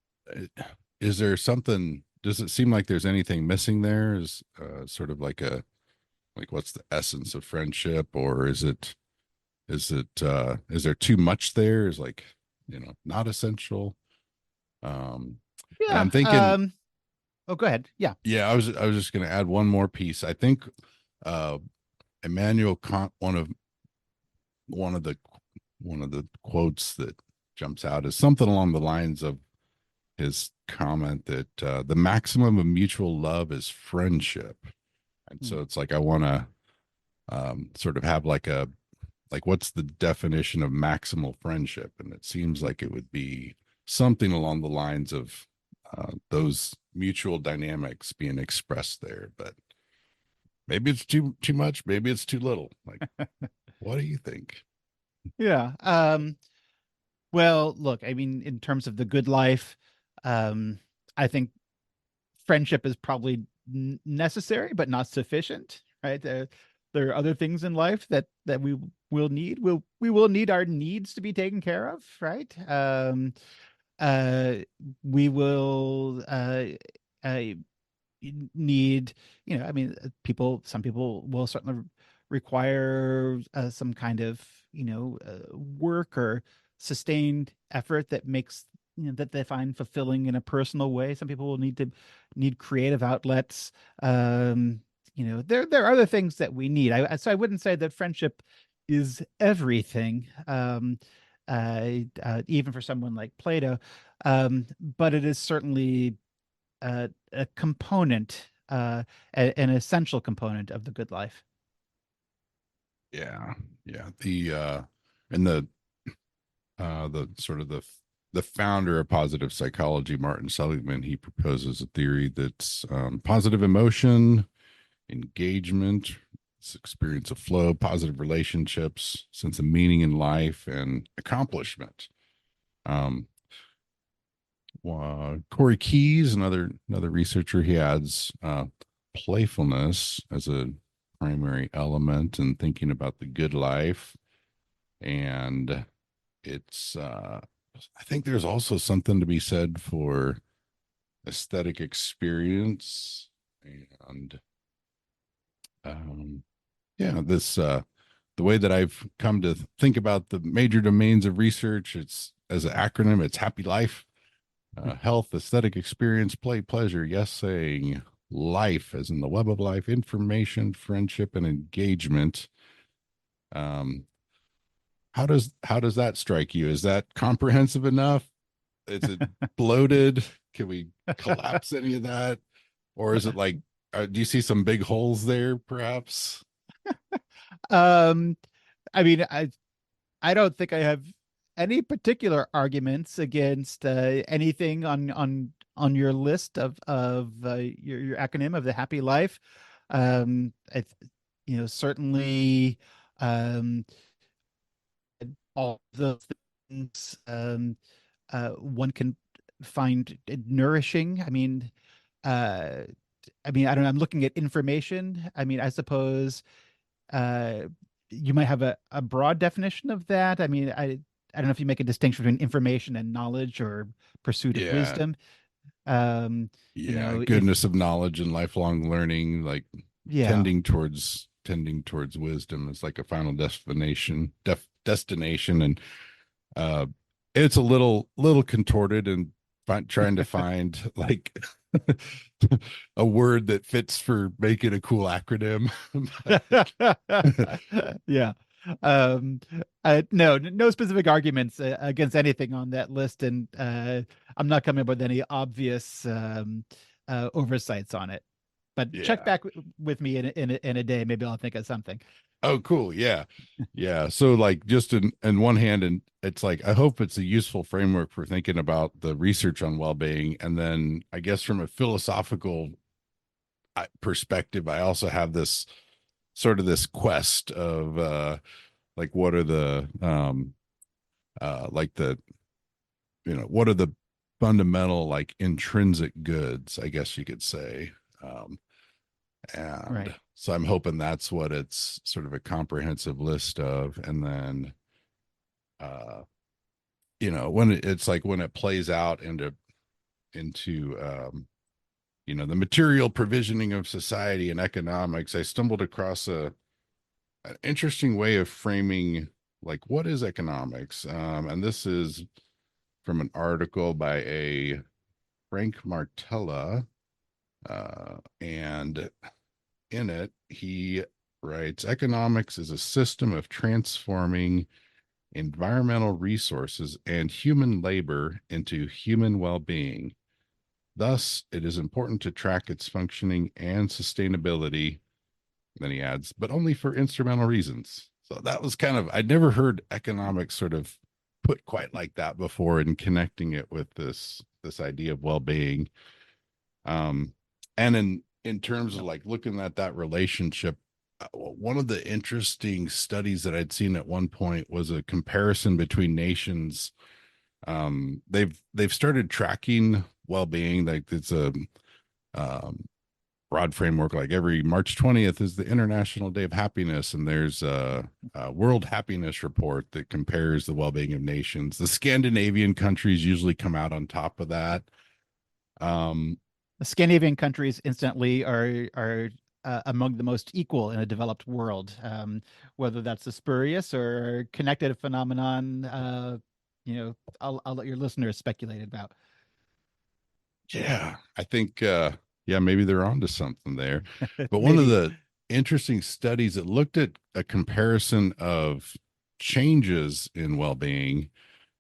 is there something? Does it seem like there's anything missing there? Is sort of like what's the essence of friendship, or is there too much there? Is like not essential? And Yeah. I'm thinking, Oh, go ahead. Yeah. yeah, I was just going to add one more piece. I think uh, Immanuel Kant, one of the one of the quotes that jumps out is something along the lines of his comment that the maximum of mutual love is friendship. And Hmm. so it's like I want to sort of have like what's the definition of maximal friendship? And it seems like it would be something along the lines of those mutual dynamics being expressed there. But maybe it's too much, maybe it's too little. Like, what do you think? Yeah. Well, look, I mean, in terms of the good life, um, I think friendship is probably necessary, but not sufficient, right? There are other things in life that we will need. We will need our needs to be taken care of, right? Uh, we will uh, need, I mean, some people will certainly require some kind of, work or sustained effort that makes, that they find fulfilling in a personal way. Some people will need creative outlets. There are other things that we need. So I wouldn't say that friendship is everything, even for someone like Plato, but it is certainly a component, an essential component of the good life. Yeah, yeah. And the sort of the founder of positive psychology, Martin Seligman, he proposes a theory that's positive emotion, engagement, this experience of flow, positive relationships, sense of meaning in life, and accomplishment. Um, Corey Keyes, another researcher, he adds playfulness as a primary element in thinking about the good life, and it's I think there's also something to be said for aesthetic experience and yeah, this the way that I've come to think about the major domains of research, it's as an acronym, it's happy life, health, aesthetic experience, play, pleasure, yes saying, life, as in the web of life, information, friendship, and engagement. Um, how does that strike you? Is that comprehensive enough? Is it bloated? Can we collapse any of that? Or is it like, do you see some big holes there, perhaps? um, I mean, I don't think I have any particular arguments against anything on your list of your acronym of the happy life. I, certainly, um, all the things one can find nourishing. Uh, I don't know. I'm looking at information. I mean, I suppose uh, you might have a broad definition of that. I don't know if you make a distinction between information and knowledge or pursuit of Yeah, wisdom. Um, Yeah, if goodness of knowledge and lifelong learning, like yeah, tending towards wisdom is like a final destination, and uh it's a little contorted and trying to find like a word that fits for making a cool acronym. yeah. Um, no specific arguments against anything on that list, and I'm not coming up with any obvious oversights on it. But check Yeah. back with me in a day. Maybe I'll think of something. Oh, cool. Yeah. Yeah. So like just in one hand, and it's like I hope it's a useful framework for thinking about the research on well-being. And then I guess from a philosophical perspective, I also have this sort of this quest of like what are the like the what are the fundamental like intrinsic goods, I guess you could say. Um and Right. so I'm hoping that's what it's sort of a comprehensive list of. And then uh when it's like when it plays out into the material provisioning of society and economics, I stumbled across an interesting way of framing like what is economics. And this is from an article by a Frank Martella, and in it he writes, economics is a system of transforming environmental resources and human labor into human well-being. Thus, it is important to track its functioning and sustainability. Then he adds, but only for instrumental reasons. So that was kind of, I'd never heard economics sort of put quite like that before, and connecting it with this idea of well-being. Um, and in terms of like looking at that relationship, one of the interesting studies that I'd seen at one point was a comparison between nations. They've started tracking well-being, like it's a um, broad framework. Like every March 20th is the International Day of Happiness, and there's a World Happiness Report that compares the well-being of nations. The Scandinavian countries usually come out on top of that. Um, The Scandinavian countries instantly are among the most equal in a developed world. Whether that's a spurious or connected phenomenon, I'll let your listeners speculate about. yeah, I think yeah, maybe they're onto something there. But one of Maybe. the interesting studies that looked at a comparison of changes in well-being,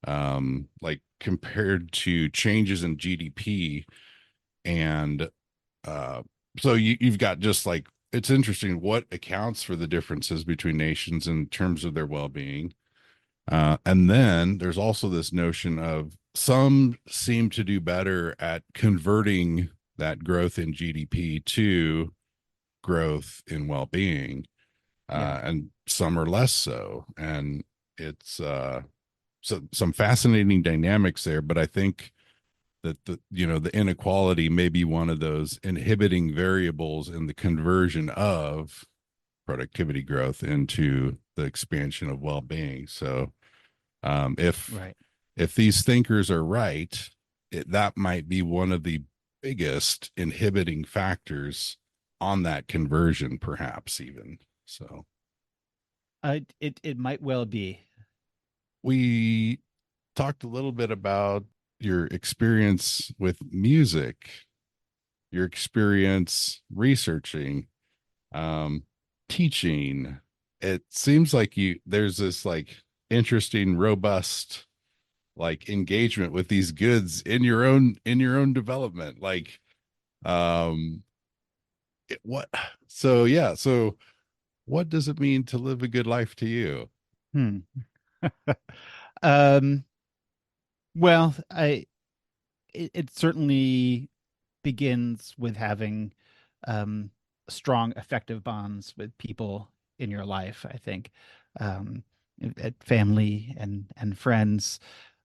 like compared to changes in GDP. And uh, so you've got just like, it's interesting what accounts for the differences between nations in terms of their well-being. And then there's also this notion of some seem to do better at converting that growth in GDP to growth in well-being, Yeah. and some are less so. And it's so some fascinating dynamics there. But I think that the inequality may be one of those inhibiting variables in the conversion of productivity growth into the expansion of well-being. So if Right. these thinkers are right, that might be one of the biggest inhibiting factors on that conversion, perhaps even. So It might well be. we talked a little bit about your experience with music, your experience researching, um, teaching. It seems like there's this like interesting, robust like engagement with these goods in your own development. Like, um, what? So yeah. So what does it mean to live a good life to you? Hmm. Um, well, it certainly begins with having um, strong, effective bonds with people in your life, I think, um, at family and friends.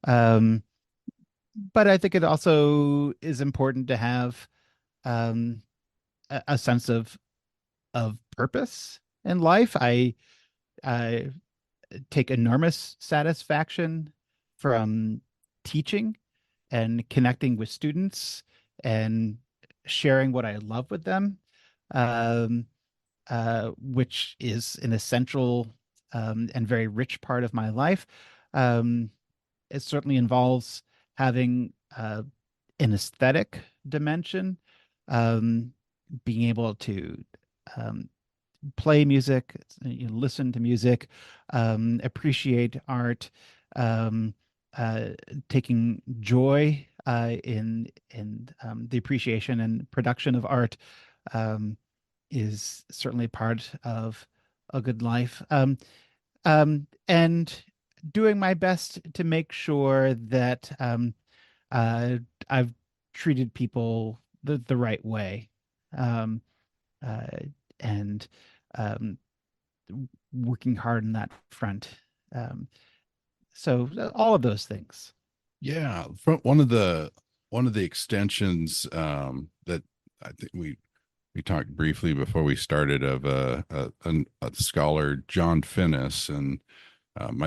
Um, but I think it also is important to have um, a sense of purpose in life. I take enormous satisfaction from teaching and connecting with students and sharing what I love with them, um, which is an essential and very rich part of my life. Um, it certainly involves having an aesthetic dimension, um, being able to um, play music, listen to music, appreciate art, um, uh, taking joy in the appreciation and production of art um, is certainly part of a good life. And doing my best to make sure that uh, I've treated people the right way. Um, uh, and um, working hard on that front. Um, so all of those things. Yeah, from one of the extensions that I think we talked briefly before we started of a scholar John Finnis, and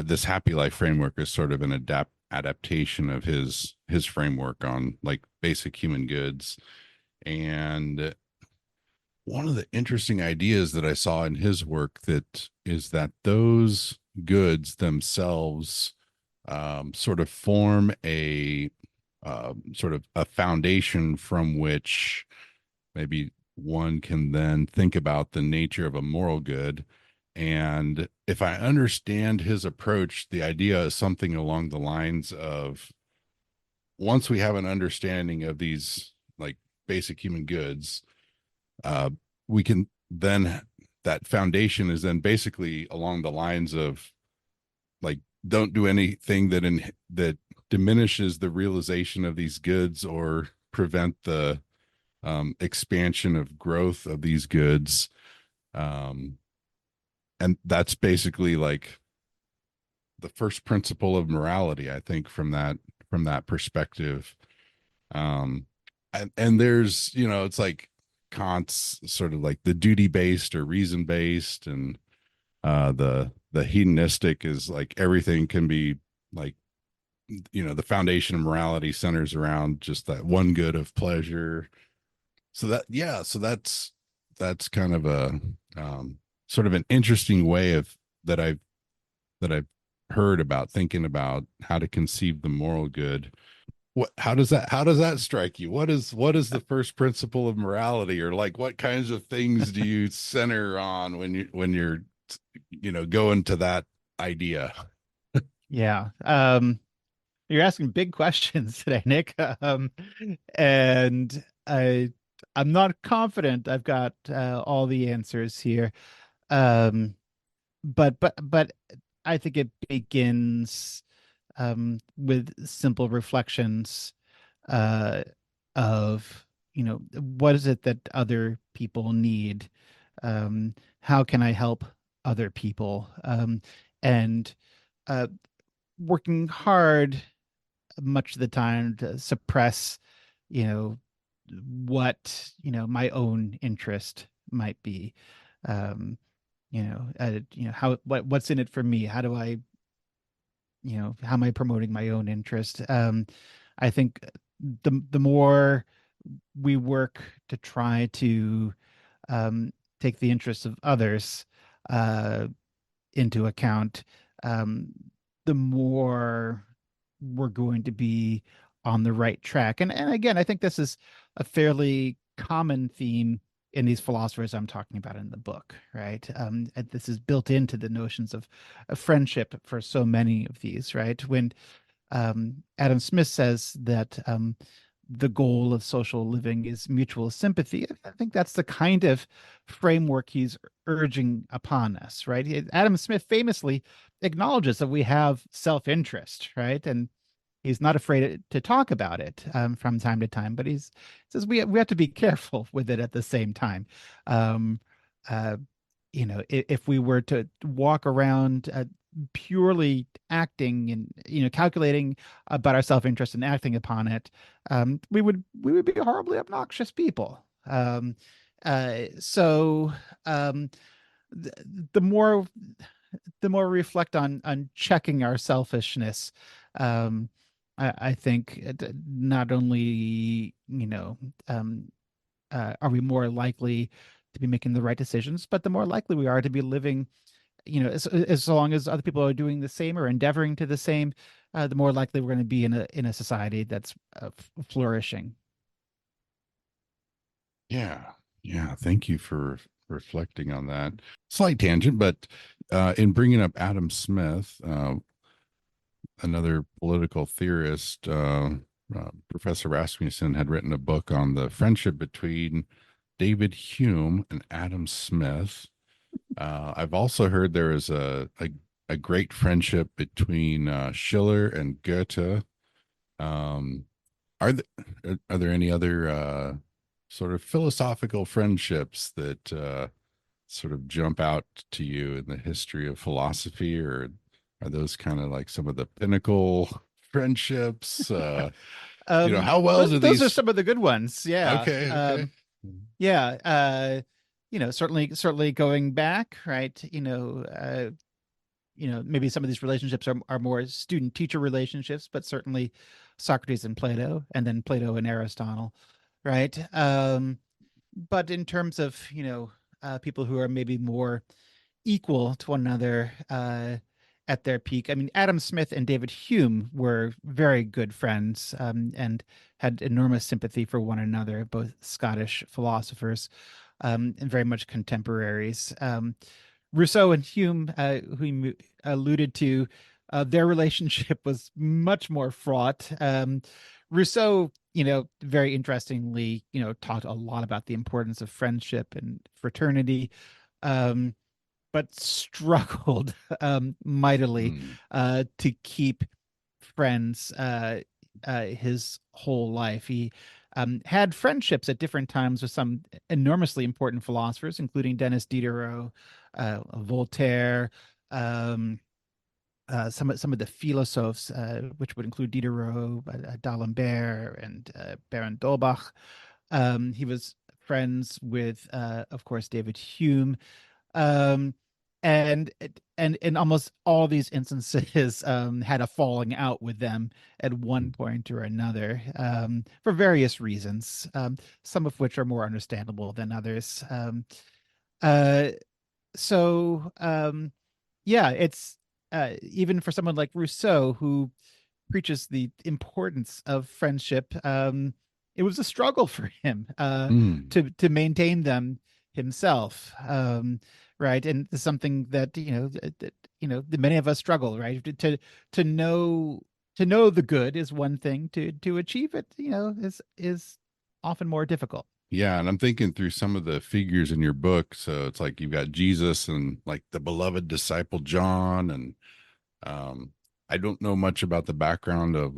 this happy life framework is sort of an adaptation of his framework on like basic human goods. And one of the interesting ideas that I saw in his work that is that those goods themselves sort of form a sort of a foundation from which maybe one can then think about the nature of a moral good. And if I understand his approach, the idea is something along the lines of once we have an understanding of these like basic human goods, uh, we can then that foundation is then basically along the lines of like don't do anything that diminishes the realization of these goods or prevent the expansion of growth of these goods. Um, and that's basically like the first principle of morality, I think, from that perspective. And there's, you know, it's like Kant's sort of like the duty based or reason based, and the hedonistic is like everything can be like, you know, the foundation of morality centers around just that one good of pleasure. So that, yeah, so that's kind of a sort of an interesting way of that I've heard about thinking about how to conceive the moral good. What, how does that strike you? What is the first principle of morality, or like what kinds of things do you center on when you're, you know, going to that idea? Yeah. You're asking big questions today, Nick. And I'm not confident I've got all the answers here. Um, but I think it begins with simple reflections uh, of, what is it that other people need? How can I help other people? And uh, working hard much of the time to suppress, you know, what, my own interest might be. Um, how what's in it for me? How do I, how am I promoting my own interest? I think the more we work to try to take the interests of others uh, into account, um, the more we're going to be on the right track. And again, I think this is a fairly common theme in these philosophers I'm talking about in the book, right? And this is built into the notions of friendship for so many of these, right? When Adam Smith says that the goal of social living is mutual sympathy. I think that's the kind of framework he's urging upon us, right? Adam Smith famously acknowledges that we have self-interest, right? And he's not afraid to talk about it from time to time, but he says we have to be careful with it at the same time. Um, uh, if we were to walk around purely acting and calculating about our self-interest and acting upon it, we would be horribly obnoxious people. So the, the more the more we reflect on checking our selfishness, um, I think not only, um, are we more likely to be making the right decisions, but the more likely we are to be living, as long as other people are doing the same or endeavoring to the same, the more likely we're going to be in a society that's flourishing. Yeah. Yeah. Thank you for reflecting on that. Slight tangent, but in bringing up Adam Smith, another political theorist, Professor Rasmussen had written a book on the friendship between David Hume and Adam Smith. I've also heard there is a great friendship between Schiller and Goethe. Um, are there any other sort of philosophical friendships that sort of jump out to you in the history of philosophy, or are those kind of like some of the pinnacle friendships? How well do Those are these? some of the good ones. Yeah. Okay, okay. Yeah. Certainly going back, right? Maybe some of these relationships are more student teacher relationships, but certainly Socrates and Plato, and then Plato and Aristotle, right? But in terms of, people who are maybe more equal to one another at their peak. I mean, Adam Smith and David Hume were very good friends, and had enormous sympathy for one another, both Scottish philosophers, and very much contemporaries. Rousseau and Hume, who you alluded to, their relationship was much more fraught. Rousseau, very interestingly, talked a lot about the importance of friendship and fraternity. Um, but struggled mightily Hmm. to keep friends his whole life. He had friendships at different times with some enormously important philosophers, including Denis Diderot, Voltaire, um, some of the philosophes, which would include Diderot, D'Alembert, and Baron d'Holbach. He was friends with, of course, David Hume, um, and in almost all these instances had a falling out with them at one point or another, for various reasons, some of which are more understandable than others. Uh, so yeah, it's even for someone like Rousseau, who preaches the importance of friendship, it was a struggle for him Hmm. to maintain them himself, right? And it's something that that many of us struggle, right? To know the good is one thing. To achieve it, is often more difficult. Yeah, and I'm thinking through some of the figures in your book. So it's like you've got Jesus and like the beloved disciple John, and um, I don't know much about the background of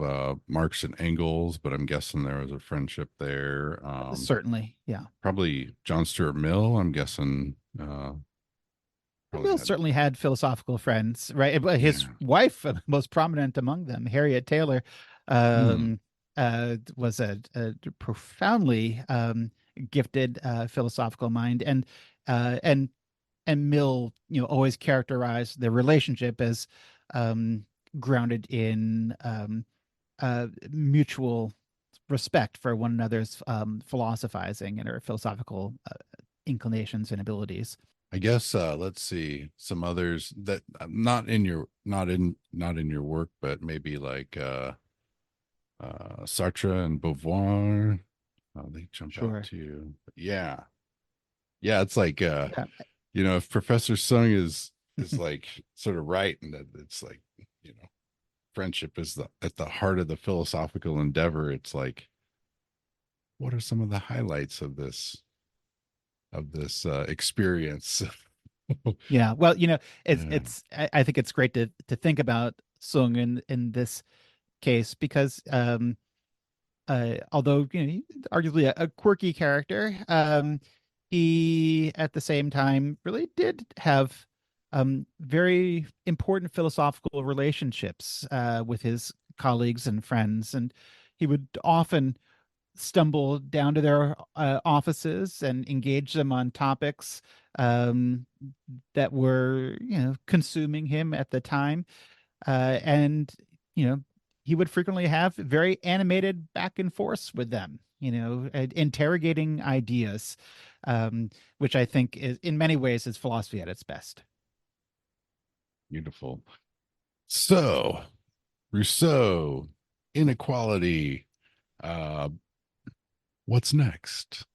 Marx and Engels, but I'm guessing there was a friendship there. Certainly, yeah. Probably John Stuart Mill. I'm guessing probably Mill had. certainly had philosophical friends, right? But his Yeah. wife, most prominent among them, Harriet Taylor, Hmm. um, was a profoundly gifted philosophical mind, uh, and and Mill, always characterized the relationship as um, grounded in mutual respect for one another's philosophizing and or philosophical inclinations and abilities. I guess let's see some others that not in your not in your work, but maybe like Sartre and Beauvoir. They jump out Sure. too. But yeah, yeah. It's like Yeah. if Professor Sung is like sort of right, and that it's like friendship is at the heart of the philosophical endeavor. It's like, what are some of the highlights of this experience? Yeah, well, Yeah. I think it's great to think about Sung in this case because although arguably a quirky character, he at the same time really did have very important philosophical relationships with his colleagues and friends, and he would often stumble down to their offices and engage them on topics um, that were consuming him at the time, and you know he would frequently have very animated back and forth with them, interrogating ideas, um, which I think is in many ways is philosophy at its best. Beautiful. So, Rousseau, inequality. Uh, what's next?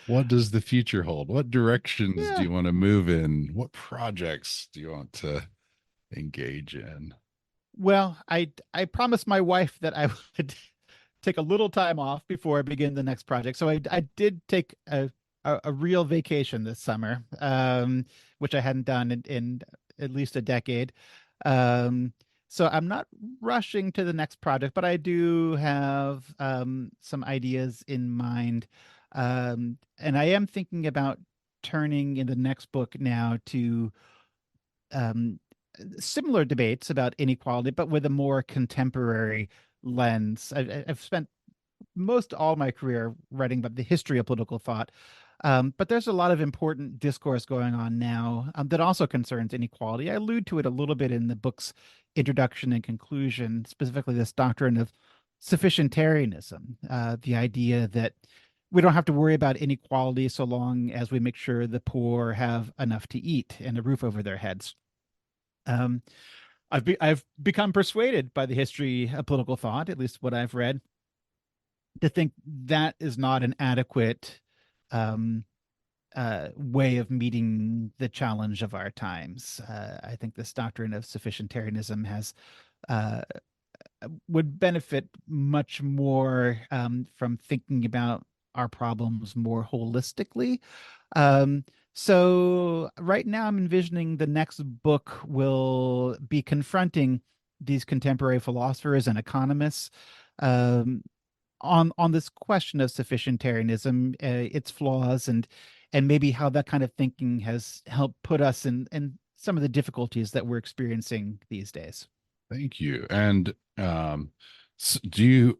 What does the future hold? What directions do Yeah. you want to move in? What projects do you want to engage in? Well, I promised my wife that I would take a little time off before I begin the next project. So I did take a real vacation this summer, which I hadn't done in at least a decade. Um, so I'm not rushing to the next project, but I do have some ideas in mind. And I am thinking about turning in the next book now to um, similar debates about inequality, but with a more contemporary lens. I've spent most all my career writing about the history of political thought. But there's a lot of important discourse going on now that also concerns inequality. I allude to it a little bit in the book's introduction and conclusion, specifically this doctrine of sufficientarianism, the idea that we don't have to worry about inequality so long as we make sure the poor have enough to eat and a roof over their heads. Um, I've become persuaded by the history of political thought, at least what I've read, to think that is not an adequate um, way of meeting the challenge of our times. I think this doctrine of sufficientarianism has uh, would benefit much more from thinking about our problems more holistically. Um, so right now I'm envisioning the next book will be confronting these contemporary philosophers and economists um, on this question of sufficientarianism, its flaws, and maybe how that kind of thinking has helped put us in some of the difficulties that we're experiencing these days. Thank you. And do you,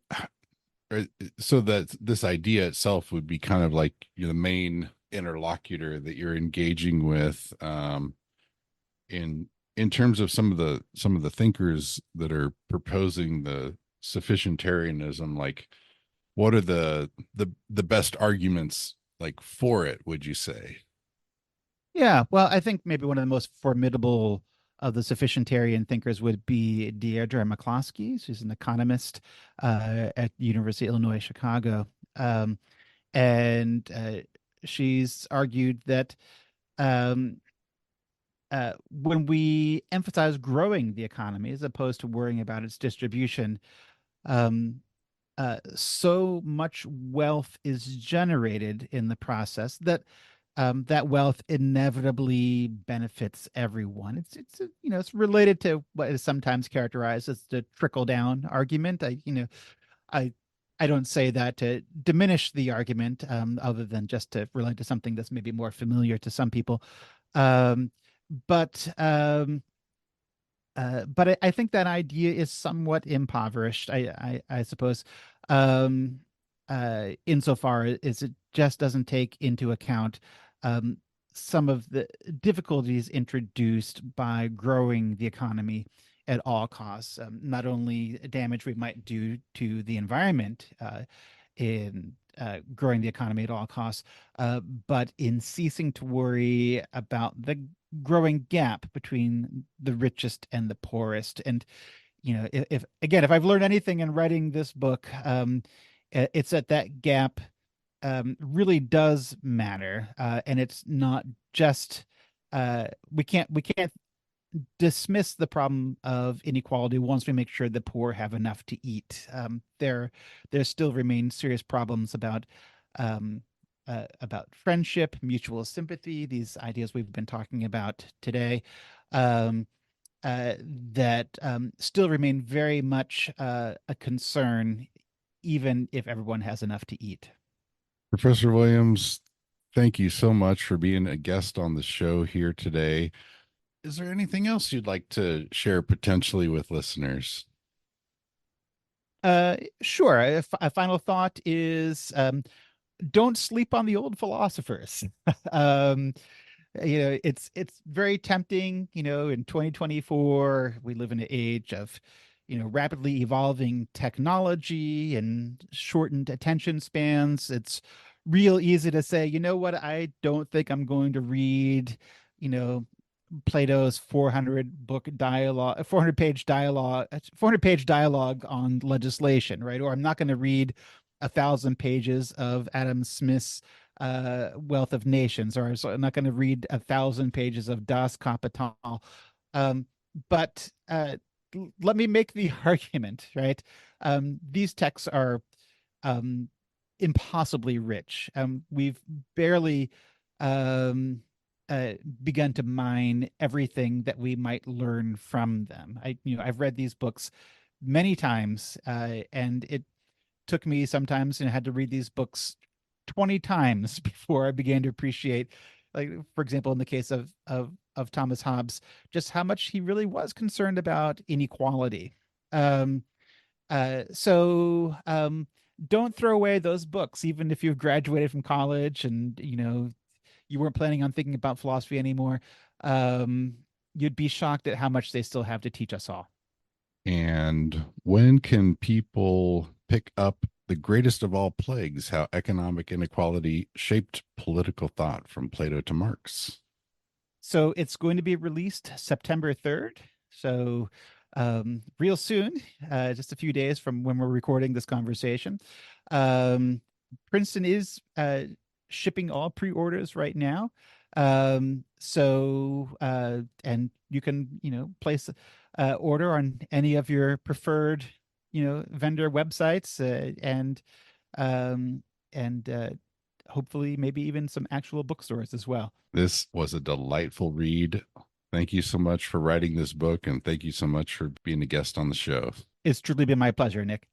so that this idea itself would be kind of like you're the main interlocutor that you're engaging with in terms of some of the thinkers that are proposing the sufficientarianism, like what are the best arguments like for it, would you say? Yeah, well, I think maybe one of the most formidable of the sufficientarian thinkers would be Deirdre McCloskey. She's an economist at University of Illinois Chicago, and she's argued that um, when we emphasize growing the economy as opposed to worrying about its distribution, um, so much wealth is generated in the process that that wealth inevitably benefits everyone. It's related to what is sometimes characterized as the trickle down argument. I I don't say that to diminish the argument, other than just to relate to something that's maybe more familiar to some people. Um, but I think that idea is somewhat impoverished. I suppose, um, insofar as it just doesn't take into account um, some of the difficulties introduced by growing the economy at all costs. Not only damage we might do to the environment in growing the economy at all costs, but in ceasing to worry about the growing gap between the richest and the poorest. And if again, if I've learned anything in writing this book, it's that that gap really does matter, and it's not just we can't dismiss the problem of inequality once we make sure the poor have enough to eat. There still remain serious problems um, about friendship, mutual sympathy, these ideas we've been talking about today, um, that still remain very much a concern, even if everyone has enough to eat. Professor Williams, thank you so much for being a guest on the show here today. Is there anything else you'd like to share potentially with listeners? Sure. A final thought is don't sleep on the old philosophers. um, it's very tempting. In 2024, we live in an age of rapidly evolving technology and shortened attention spans, it's real easy to say, you know what, I don't think I'm going to read, you know, Plato's 400 page dialogue on legislation, right? Or I'm not going to read 1,000 pages of Adam Smith's Wealth of Nations, or I'm not going to read 1,000 pages of Das Kapital. Um, but let me make the argument, right? These texts are um, impossibly rich. We've barely um, uh, begun to mine everything that we might learn from them. I've read these books many times, and it took me sometimes, had to read these books 20 times before I began to appreciate, like, for example, in the case of Thomas Hobbes, just how much he really was concerned about inequality. Um, so don't throw away those books, even if you've graduated from college and you weren't planning on thinking about philosophy anymore. Um, you'd be shocked at how much they still have to teach us all. And when can people pick up The Greatest of All Plagues: How Economic Inequality Shaped Political Thought from Plato to Marx? So it's going to be released September 3rd. So real soon, just a few days from when we're recording this conversation. Um, Princeton is shipping all pre-orders right now. And you can, place order on any of your preferred, vendor websites, um, and hopefully maybe even some actual bookstores as well. This was a delightful read. Thank you so much for writing this book, and thank you so much for being a guest on the show. It's truly been my pleasure, Nick.